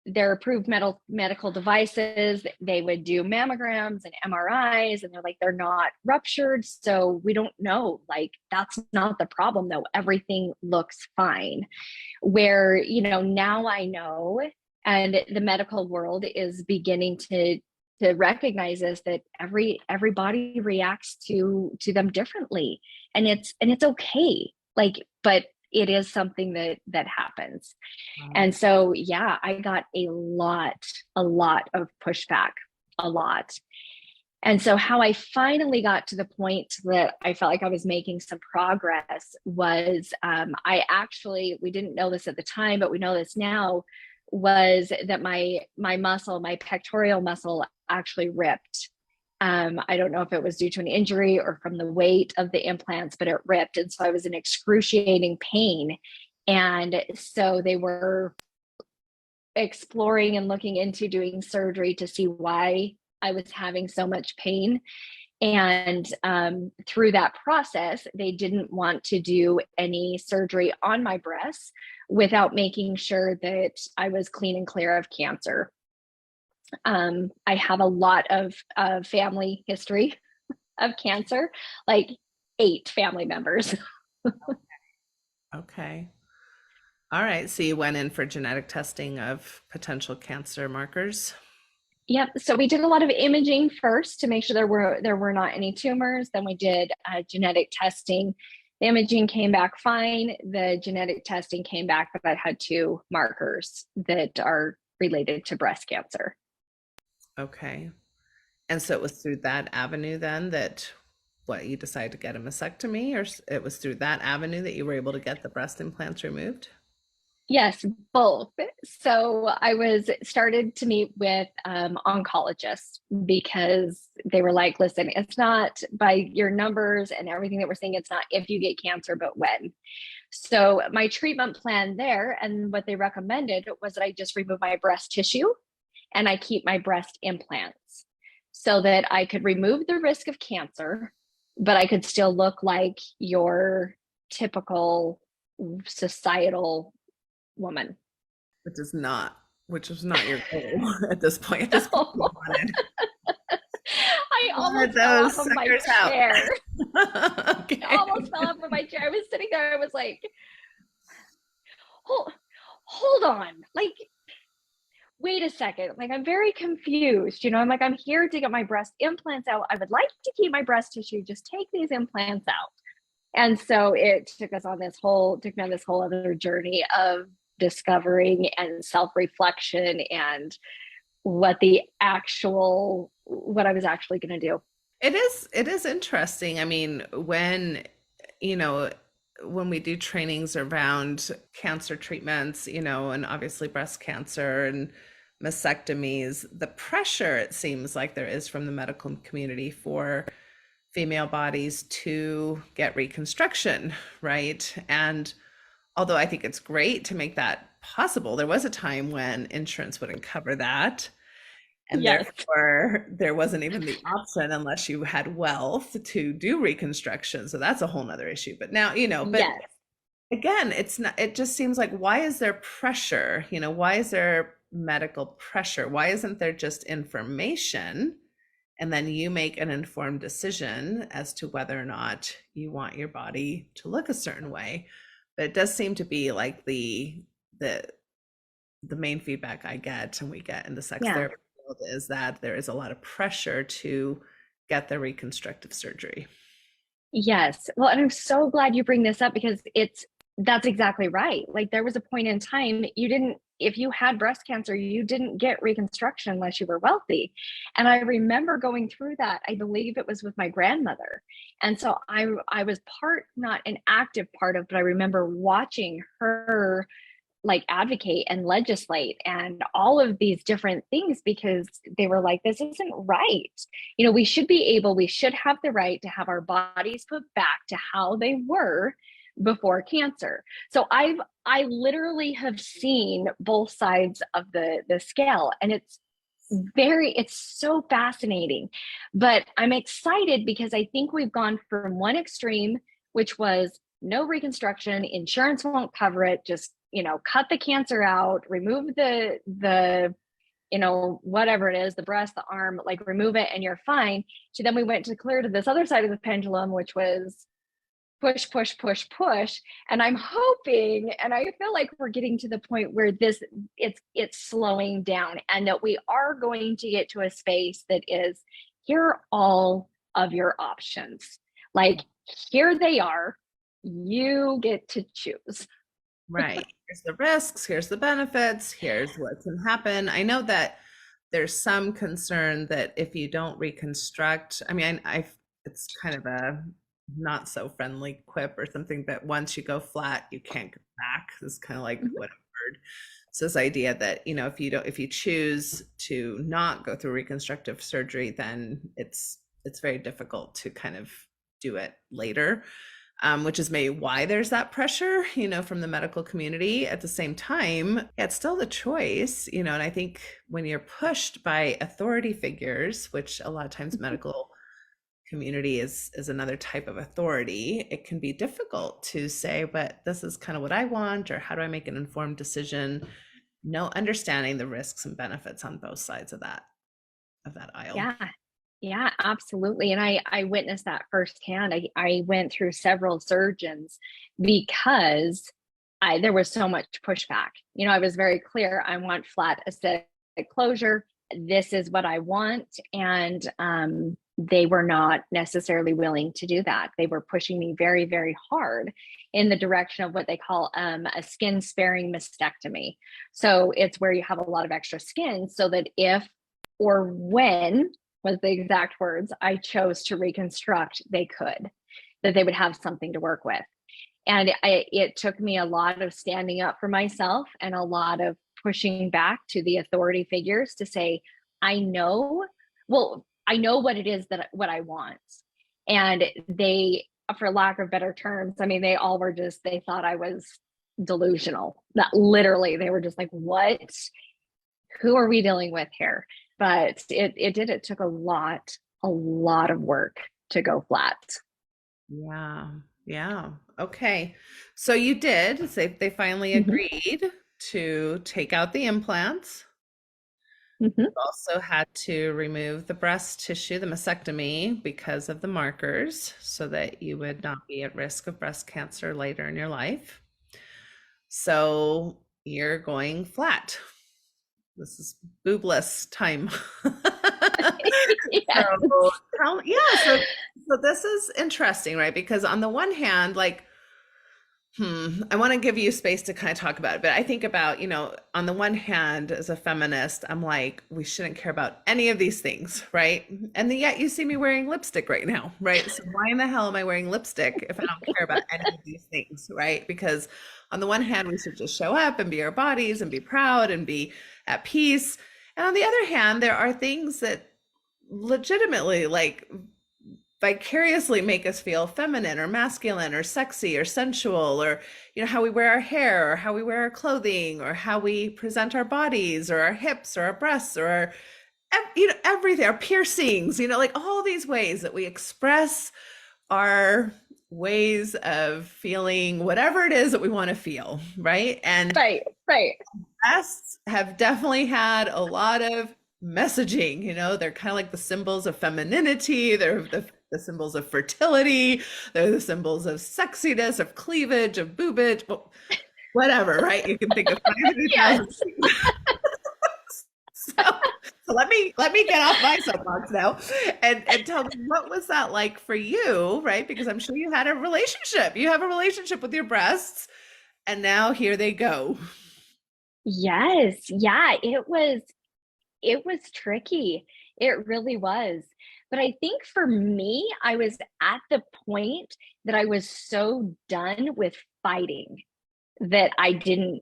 C: They're approved medical devices. They would do mammograms and MRIs, and they're like, they're not ruptured. So we don't know. Like, that's not the problem, though. Everything looks fine. Where, now I know, and the medical world is beginning to recognize this, that everybody reacts to them differently. And it's okay. Like, but it is something that happens. And so, yeah, I got a lot of pushback, a lot. And so how I finally got to the point that I felt like I was making some progress was, we didn't know this at the time, but we know this now, was that my muscle, my pectoral muscle actually ripped. I don't know if it was due to an injury or from the weight of the implants, but it ripped. And so I was in excruciating pain. And so they were exploring and looking into doing surgery to see why I was having so much pain. And through that process, they didn't want to do any surgery on my breasts without making sure that I was clean and clear of cancer. I have a lot of family history of cancer, like 8 family members.
B: Okay. All right. So you went in for genetic testing of potential cancer markers.
C: Yep. So we did a lot of imaging first to make sure there were not any tumors. Then we did genetic testing. The imaging came back fine. The genetic testing came back that I had 2 markers that are related to breast cancer.
B: Okay. And so it was through that avenue then that you decided to get a mastectomy, or it was through that avenue that you were able to get the breast implants removed?
C: Yes, both. So I started to meet with oncologists because they were like, listen, it's not by your numbers and everything that we're seeing, it's not if you get cancer, but when. So my treatment plan there, and what they recommended, was that I just remove my breast tissue and I keep my breast implants so that I could remove the risk of cancer, but I could still look like your typical societal woman.
B: which was not your goal at this point. At this point, you
C: No, I
B: wanted
C: almost fell
B: those
C: off of my
B: suckers
C: chair.
B: out.
C: I
B: Okay.
C: almost fell off of my chair. I was sitting there. I was like, hold, hold on. Like, wait a second. Like, I'm very confused. I'm like, I'm here to get my breast implants out. I would like to keep my breast tissue. Just take these implants out. And so it took me on this whole other journey of discovering and self-reflection and what I was actually going to do.
B: It is interesting. I mean, you know, when we do trainings around cancer treatments, and obviously breast cancer and mastectomies, the pressure it seems like there is from the medical community for female bodies to get reconstruction, right? And although I think it's great to make that possible, there was a time when insurance wouldn't cover that. And
C: Yes.
B: therefore, there wasn't even the option unless you had wealth to do reconstruction. So that's a whole nother issue. But now, but
C: Yes.
B: again, it's not, it just seems like, why is there pressure? Why is there medical pressure? Why isn't there just information? And then you make an informed decision as to whether or not you want your body to look a certain way. But it does seem to be like the main feedback I get and we get in the sex therapy field is that there is a lot of pressure to get the reconstructive surgery.
C: Yes. Well, and I'm so glad you bring this up because that's exactly right. Like there was a point in time if you had breast cancer, you didn't get reconstruction unless you were wealthy. And I remember going through that. I believe it was with my grandmother. And so I was not an active part of, but I remember watching her like advocate and legislate and all of these different things because they were like, this isn't right. We should have the right to have our bodies put back to how they were before cancer. So I literally have seen both sides of the scale, and it's so fascinating. But I'm excited because I think we've gone from one extreme, which was no reconstruction, insurance won't cover it, just cut the cancer out, remove the whatever it is, the breast, the arm, like remove it and you're fine. So then we went to this other side of the pendulum, which was push, push, push, push. And I'm hoping, and I feel like we're getting to the point where it's slowing down and that we are going to get to a space that is, here are all of your options. Like, here they are. You get to choose.
B: Right. Here's the risks, here's the benefits, here's what can happen. I know that there's some concern that if you don't reconstruct, I mean, it's kind of a not so friendly quip or something, but once you go flat, you can't go back. It's kind of like what I've heard. So this idea that, if you choose to not go through reconstructive surgery, then it's very difficult to kind of do it later. Which is maybe why there's that pressure, from the medical community. At the same time, it's still the choice, and I think when you're pushed by authority figures, which a lot of times medical community is another type of authority, it can be difficult to say, but this is kind of what I want, or how do I make an informed decision? No, understanding the risks and benefits on both sides of that aisle.
C: Yeah, absolutely. And I witnessed that firsthand. I went through several surgeons because there was so much pushback. I was very clear. I want flat aesthetic closure. This is what I want. And they were not necessarily willing to do that. They were pushing me very, very hard in the direction of what they call a skin sparing mastectomy. So it's where you have a lot of extra skin so that if or when was the exact words, I chose to reconstruct, that they would have something to work with. And it took me a lot of standing up for myself and a lot of pushing back to the authority figures to say, I know what it is what I want. And they, for lack of better terms, I mean, they all were they thought I was delusional. That literally, they were just like, what? Who are we dealing with here? But it took a lot of work to go flat.
B: Yeah. Okay. So you did say they finally agreed. to take out the implants.
C: Mhm.
B: Also had to remove the breast tissue, the mastectomy, because of the markers, so that you would not be at risk of breast cancer later in your life. So you're going flat. This is boobless time.
C: Yes.
B: So, yeah, so this is interesting, right? Because on the one hand, like, I want to give you space to kind of talk about it, but I think about, on the one hand, as a feminist, I'm like, we shouldn't care about any of these things, right? And then yet you see me wearing lipstick right now, right? So why in the hell am I wearing lipstick if I don't care about any of these things, right? Because on the one hand, we should just show up and be our bodies and be proud and be at peace. And on the other hand, there are things that legitimately, like, vicariously make us feel feminine or masculine or sexy or sensual, or how we wear our hair or how we wear our clothing or how we present our bodies or our hips or our breasts or our everything, our piercings, like all these ways that we express our ways of feeling whatever it is that we want to feel, right? And
C: Right.
B: breasts have definitely had a lot of messaging. They're kind of like the symbols of femininity. They're the symbols of fertility. They're the symbols of sexiness, of cleavage, of boobage, whatever, right? You can think of 500,000
C: Yes.
B: things. So let me get off my soapbox now and tell me, what was that like for you, right? Because I'm sure you had a relationship. You have a relationship with your breasts, and now here they go.
C: Yes. Yeah, it was tricky. It really was. But I think for me, I was at the point that I was so done with fighting that I kind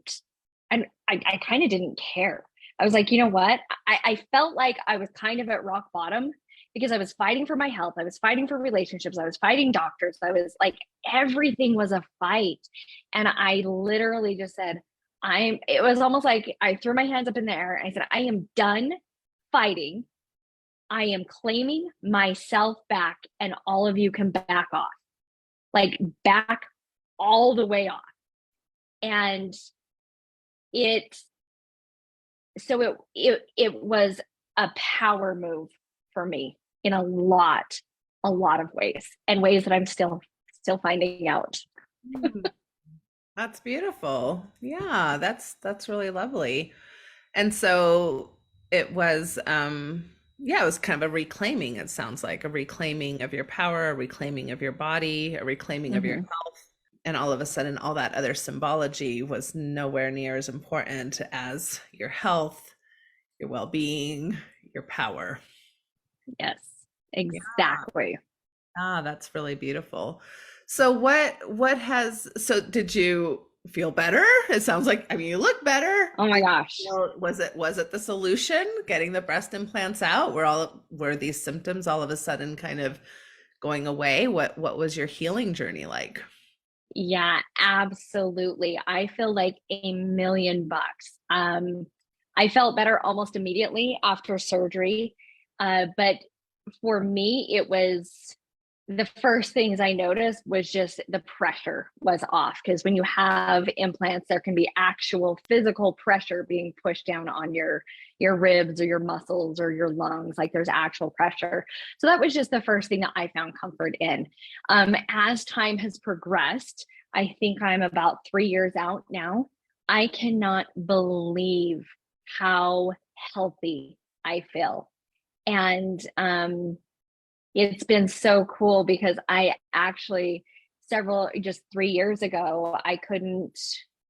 C: of didn't care. I was like, you know what? I felt like I was kind of at rock bottom because I was fighting for my health. I was fighting for relationships. I was fighting doctors. I was like, everything was a fight. And I literally just said, it was almost like I threw my hands up in the air. And I said, I am done fighting. I am claiming myself back, and all of you can back off, like back all the way off. And it it was a power move for me in a lot of ways, and ways that I'm still finding out.
B: Mm, That's beautiful. Yeah, that's really lovely. And so it was yeah, it was kind of a reclaiming, it sounds like a reclaiming of your power, a reclaiming of your body, a reclaiming of your
C: Mhm.
B: health. And all of a sudden, all that other symbology was nowhere near as important as your health, your well-being, your power.
C: Yes,
B: Yeah.
C: exactly.
B: That's really beautiful. So so did you feel better? It sounds like, I mean, you look better.
C: Oh my gosh.
B: Was it the solution, getting the breast implants out? Were these symptoms all of a sudden kind of going away? What was your healing journey like?
C: Yeah, absolutely. I feel like $1,000,000. I felt better almost immediately after surgery. But for me, it was the first things I noticed was just the pressure was off. Because when you have implants, there can be actual physical pressure being pushed down on your ribs or your muscles or your lungs. Like there's actual pressure. So that was just the first thing that I found comfort in. As time has progressed, I think I'm about 3 years out now. I cannot believe how healthy I feel. And it's been so cool because I actually, just 3 years ago, I couldn't,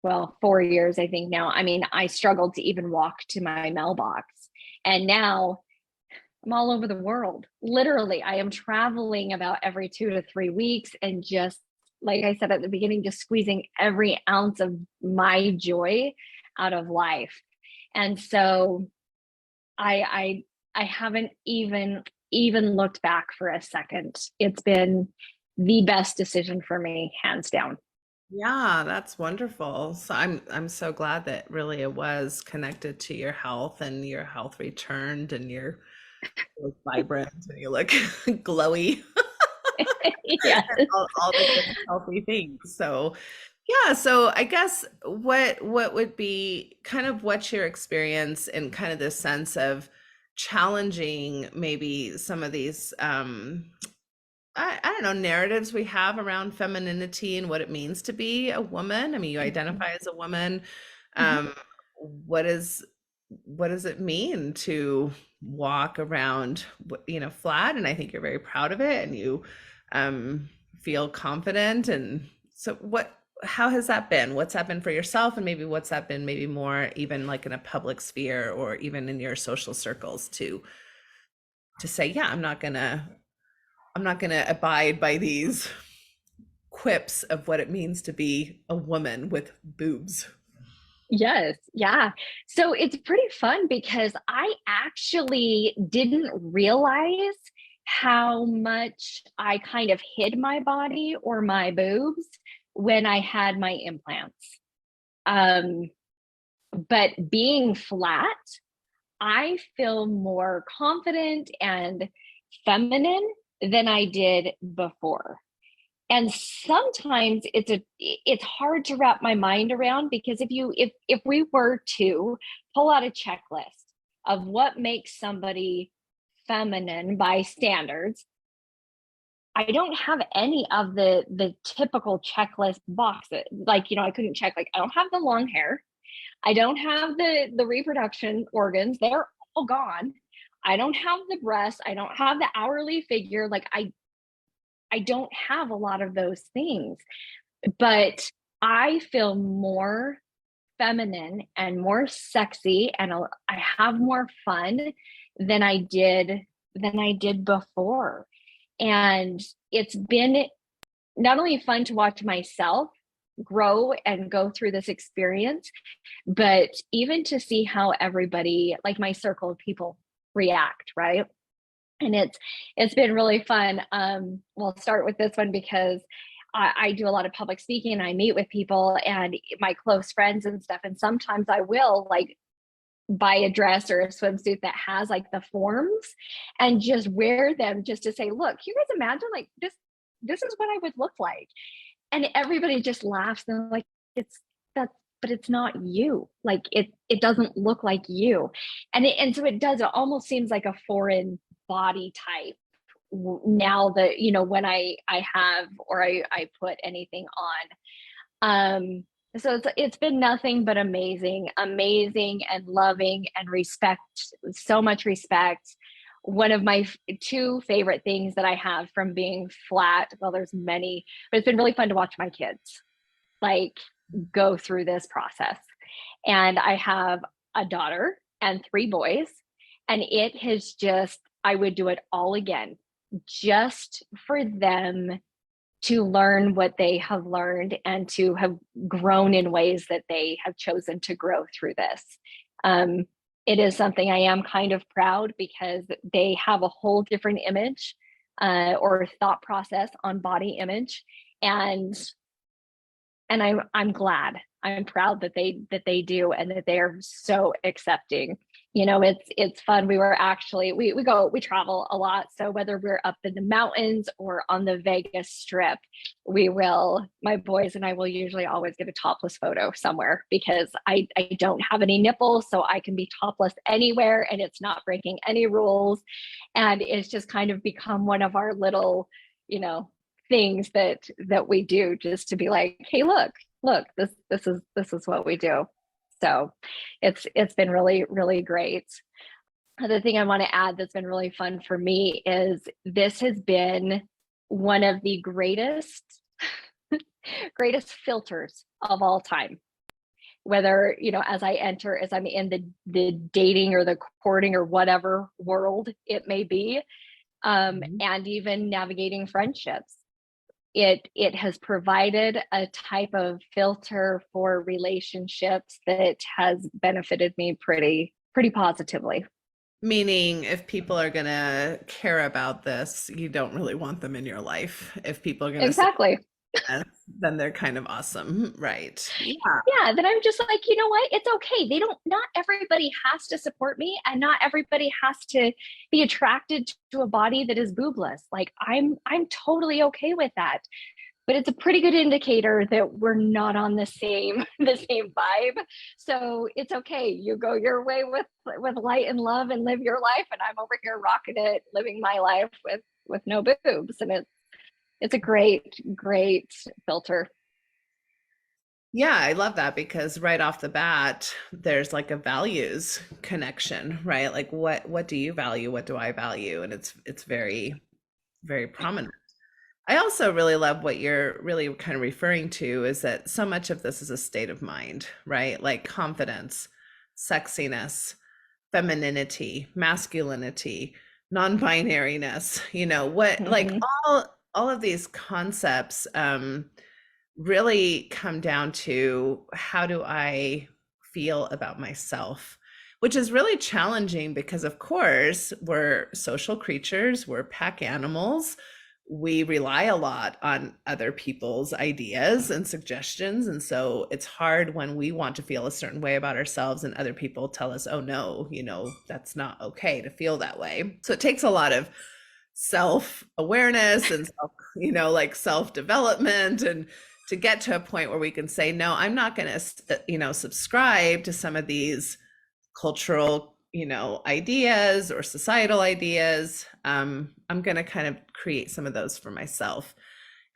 C: well, 4 years, I think now. I mean, I struggled to even walk to my mailbox. And now I'm all over the world. Literally, I am traveling about every 2 to 3 weeks, and just like I said at the beginning, just squeezing every ounce of my joy out of life. And so I haven't even looked back for a second. It's been the best decision for me, hands down.
B: Yeah, that's wonderful. So I'm so glad that really it was connected to your health, and your health returned, and you look vibrant and you look glowy.
C: Yes.
B: All the good healthy things. So Yeah, so I guess what would be kind of what's your experience in kind of this sense of challenging maybe some of these I don't know, narratives we have around femininity and what it means to be a woman. I mean, you
C: Mhm.
B: identify as a woman.
C: Mhm.
B: Um, what is what does it mean to walk around, flat? And I think you're very proud of it, and you um, feel confident. And so, how has that been? What's that been for yourself, and maybe what's that been maybe more even like in a public sphere or even in your social circles to say, yeah, I'm not gonna abide by these quips of what it means to be a woman with boobs.
C: Yes, yeah. So it's pretty fun because I actually didn't realize how much I kind of hid my body or my boobs when I had my implants. Um, but being flat, I feel more confident and feminine than I did before. And sometimes it's hard to wrap my mind around, because if we were to pull out a checklist of what makes somebody feminine by standards, I don't have any of the typical checklist boxes. Like, I couldn't check, like, I don't have the long hair, I don't have the reproduction organs, they're all gone. I don't have the breasts, I don't have the hourly figure. Like, I don't have a lot of those things, but I feel more feminine and more sexy, and I have more fun than I did before. And it's been not only fun to watch myself grow and go through this experience, but even to see how everybody, like my circle of people, react, right? And it's been really fun. We'll start with this one because I do a lot of public speaking, and I meet with people and my close friends and stuff. And sometimes I will like buy a dress or a swimsuit that has like the forms and just wear them just to say, look, you guys imagine like this is what I would look like. And everybody just laughs and like, it's that, but it's not you. Like it doesn't look like you. And so it almost seems like a foreign body type now that, when I have, or I put anything on. So it's been nothing but amazing and loving and respect, so much respect. One of my two favorite things that I have from being flat, well, there's many, but it's been really fun to watch my kids like go through this process. And I have a daughter and three boys, and it has just, I would do it all again just for them to learn what they have learned and to have grown in ways that they have chosen to grow through this. Um, it is something I am kind of proud, because they have a whole different image or thought process on body image, and I'm glad. I'm proud that they do, and that they are so accepting. It's fun. We were actually we travel a lot. So whether we're up in the mountains or on the Vegas Strip, my boys and I will usually always get a topless photo somewhere, because I don't have any nipples, so I can be topless anywhere and it's not breaking any rules. And it's just kind of become one of our little, you know, things that we do, just to be like, hey, look, this is what we do. So it's been really, really great. The thing I want to add that's been really fun for me is this has been one of the greatest filters of all time. Whether, as I'm in the dating or the courting or whatever world it may be,
B: Mhm.
C: and even navigating friendships, it has provided a type of filter for relationships that has benefited me pretty positively.
B: Meaning, if people are gonna care about this, you don't really want them in your life. If people are gonna say
C: Exactly.
B: yes, then they're kind of awesome, right? Yeah.
C: Yeah, then I'm just like, you know what? It's okay. Not everybody has to support me, and not everybody has to be attracted to a body that is boobless. Like, I'm totally okay with that. but it's a pretty good indicator that we're not on the same the same vibe. So it's okay. You go your way with light and love and live your life, and I'm over here rocking it, living my life with no boobs, and it's a great filter.
B: Yeah, I love that because right off the bat, there's like a values connection, right? Like what do you value? What do I value? And it's very, very prominent. I also really love what you're really kind of referring to is that so much of this is a state of mind, right? Like confidence, sexiness, femininity, masculinity, non-binariness, what like
C: Mm-hmm.
B: all of these concepts really come down to how do I feel about myself, which is really challenging because, of course, we're social creatures, we're pack animals. We rely a lot on other people's ideas and suggestions. And so it's hard when we want to feel a certain way about ourselves and other people tell us, oh, no, that's not okay to feel that way. So it takes a lot of self-awareness and like self-development and to get to a point where we can say, no, I'm not going to, subscribe to some of these cultural, ideas or societal ideas. I'm going to kind of create some of those for myself.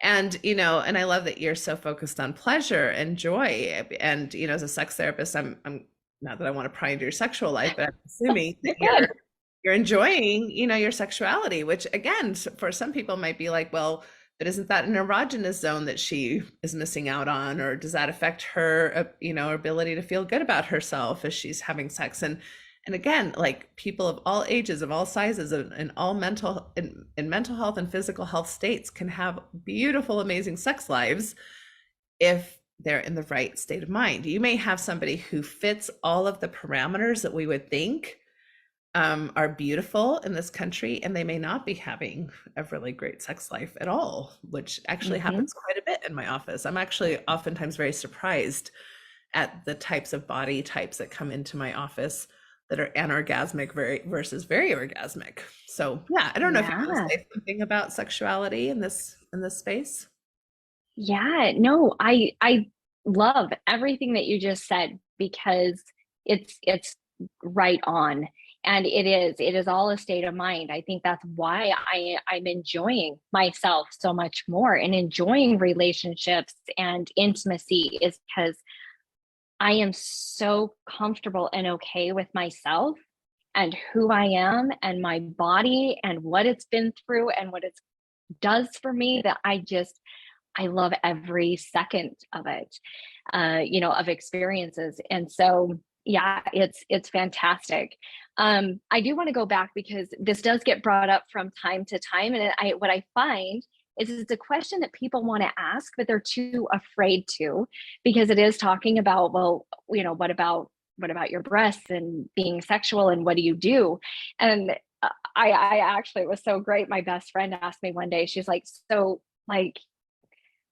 B: And, and I love that you're so focused on pleasure and joy. And, as a sex therapist, I'm not that I want to pry into your sexual life, but I'm assuming that
C: You're good.
B: you're enjoying, your sexuality, which again, for some people might be like, well, but isn't that an erogenous zone that she is missing out on? Or does that affect her, ability to feel good about herself as she's having sex? And again, like people of all ages, of all sizes, and all in mental health and physical health states can have beautiful, amazing sex lives if they're in the right state of mind. You may have somebody who fits all of the parameters that we would think are beautiful in this country, and they may not be having a really great sex life at all, which actually
C: Mm-hmm.
B: happens quite a bit in my office. I'm actually oftentimes very surprised at the types of body types that come into my office that are anorgasmic versus very orgasmic. So yeah, I don't know if you want to
C: Yeah.
B: say something about sexuality in this space.
C: Yeah, no, I love everything that you just said because it's right on. And it is all a state of mind. I think that's why I'm enjoying myself so much more and enjoying relationships and intimacy is because I am so comfortable and okay with myself and who I am and my body and what it's been through and what it does for me that I love every second of it, of experiences. And so, yeah, it's fantastic. I do want to go back because this does get brought up from time to time, and what I find is it's a question that people want to ask, but they're too afraid to, because it is talking about, well, what about your breasts and being sexual and what do you do? And I actually, it was so great. My best friend asked me one day, she's like, so like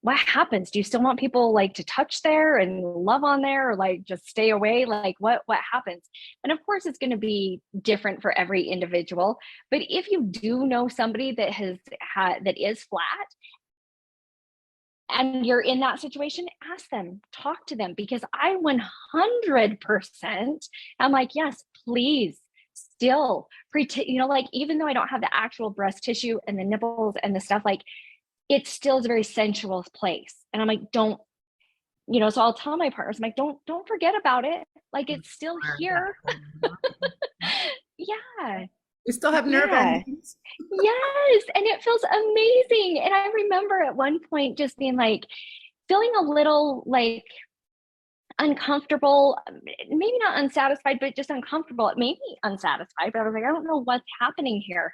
C: what happens? Do you still want people like to touch there and love on there or like just stay away? Like what happens? And of course it's going to be different for every individual. But if you do know somebody that that is flat and you're in that situation, ask them, talk to them, because I 100% am like, yes, please still pretend, like even though I don't have the actual breast tissue and the nipples and the stuff, like it still is a very sensual place. And I'm like, don't, so I'll tell my partners, I'm like, don't forget about it. Like it's still here. Yeah.
B: We still have nerve
C: Yeah.
B: endings.
C: Yes. And it feels amazing. And I remember at one point just being like, feeling a little like uncomfortable, maybe not unsatisfied, but just uncomfortable. It made me unsatisfied, but I was like, I don't know what's happening here.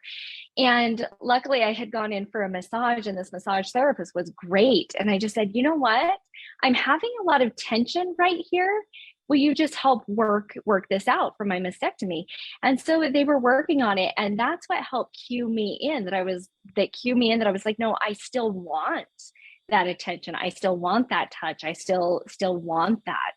C: And luckily, I had gone in for a massage, and this massage therapist was great. And I just said, you know what? I'm having a lot of tension right here. Will you just help work this out for my mastectomy? And so they were working on it, and that's what helped cue me in that I was like, no, I still want that attention. I still want that touch. I still want that.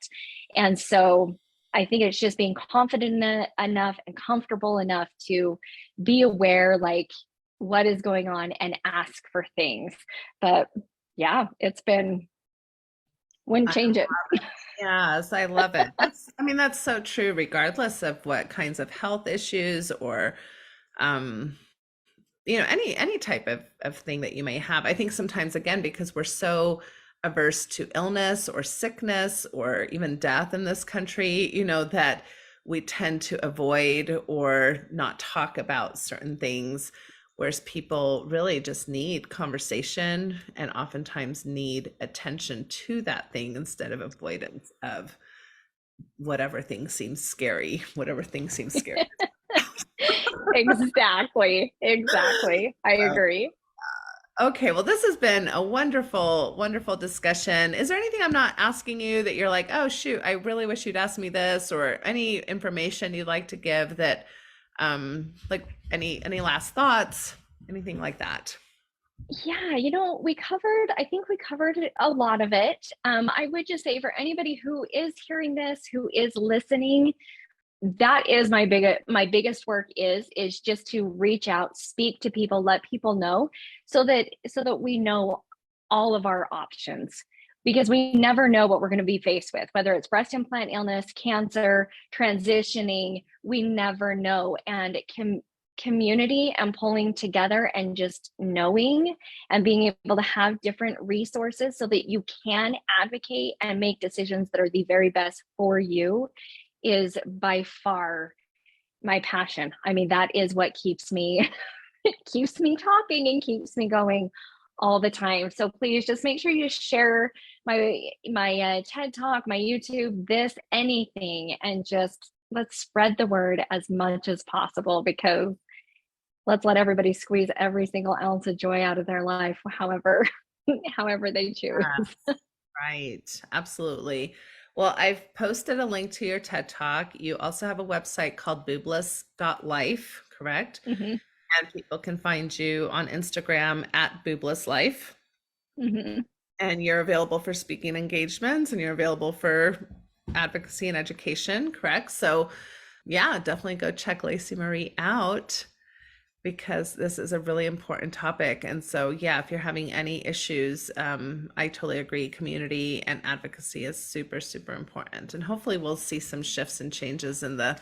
C: And so I think it's just being confident enough and comfortable enough to be aware, like what is going on and ask for things. But yeah, wouldn't change it.
B: Yes, I love it. That's so true, regardless of what kinds of health issues or um, any type of thing that you may have. I think sometimes, again, because we're so averse to illness or sickness or even death in this country, that we tend to avoid or not talk about certain things, whereas people really just need conversation and oftentimes need attention to that thing instead of avoidance of whatever thing seems scary.
C: Exactly. I agree.
B: Okay, well, this has been a wonderful, wonderful discussion. Is there anything I'm not asking you that you're like, oh, shoot, I really wish you'd ask me this, or any information you'd like to give that, like any last thoughts, anything like that?
C: Yeah, I think we covered a lot of it. I would just say for anybody who is hearing this, who is listening, that is my biggest work is just to reach out, speak to people, let people know so that we know all of our options, because we never know what we're going to be faced with, whether it's breast implant illness, cancer, transitioning. We never know. And community and pulling together and just knowing and being able to have different resources so that you can advocate and make decisions that are the very best for you is by far my passion. That is what keeps me keeps me talking and keeps me going all the time. So please just make sure you share my TED Talk, my YouTube, anything, and just let's spread the word as much as possible, because let's let everybody squeeze every single ounce of joy out of their life, however they choose.
B: Right. Absolutely. Well, I've posted a link to your TED Talk. You also have a website called boobless.life, correct?
C: Mm-hmm.
B: And people can find you on Instagram at booblesslife.
C: Mm-hmm.
B: And you're available for speaking engagements and you're available for advocacy and education, correct? So yeah, definitely go check Lacey Marie out, because this is a really important topic. And so, yeah, if you're having any issues, I totally agree. Community and advocacy is super, super important. And hopefully we'll see some shifts and changes in the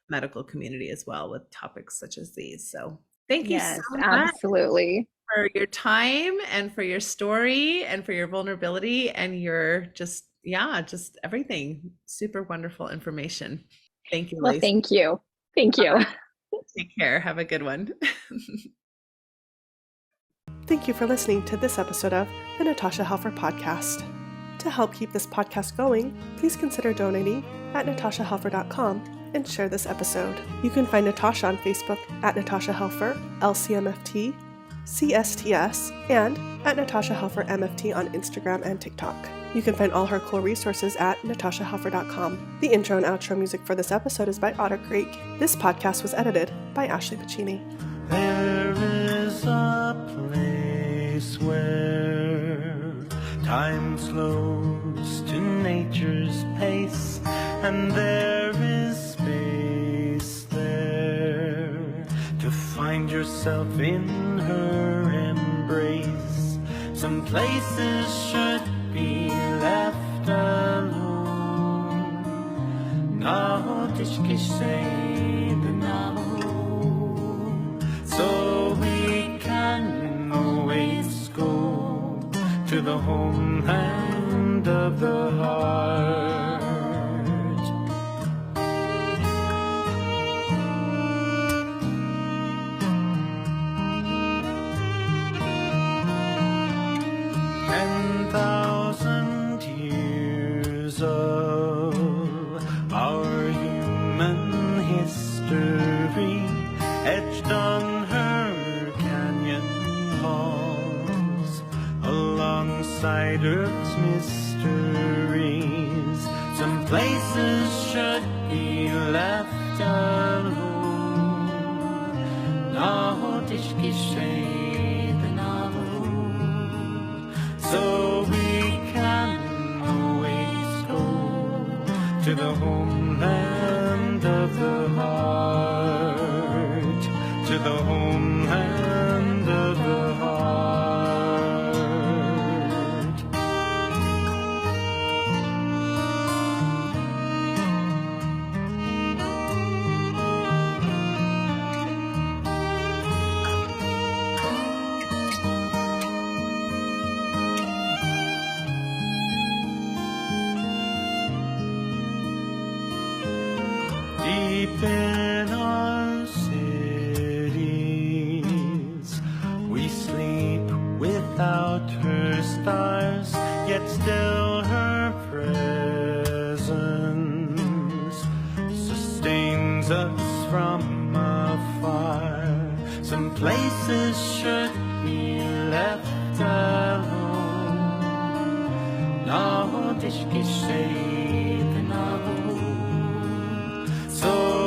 B: medical community as well with topics such as these. So thank you so much
C: absolutely
B: for your time and for your story and for your vulnerability and your just everything. Super wonderful information. Thank you, Lacey.
C: Thank you.
B: Take care. Have a good one.
A: Thank you for listening to this episode of the Natasha Helfer Podcast. To help keep this podcast going, please consider donating at natashahelfer.com and share this episode. You can find Natasha on Facebook at Natasha Helfer, LCMFT, CSTS, and at Natasha Helfer MFT on Instagram and TikTok. You can find all her cool resources at natashahelfer.com. The intro and outro music for this episode is by Otter Creek. This podcast was edited by Ashley Pacini.
D: There is a place where time slows to nature's pace, and there is space there to find yourself in her embrace. Some places should be left alone. Now tishki say the now, so we can always go to the homeland of the heart. Of our human history etched on her canyon walls, alongside Earth's mysteries. Some places should be left alone. Now tishki shade the novel, so we can to the homeland of the heart, to the homeland of the heart. from afar. Some places should be left alone. No, deixe que chegue na rua. So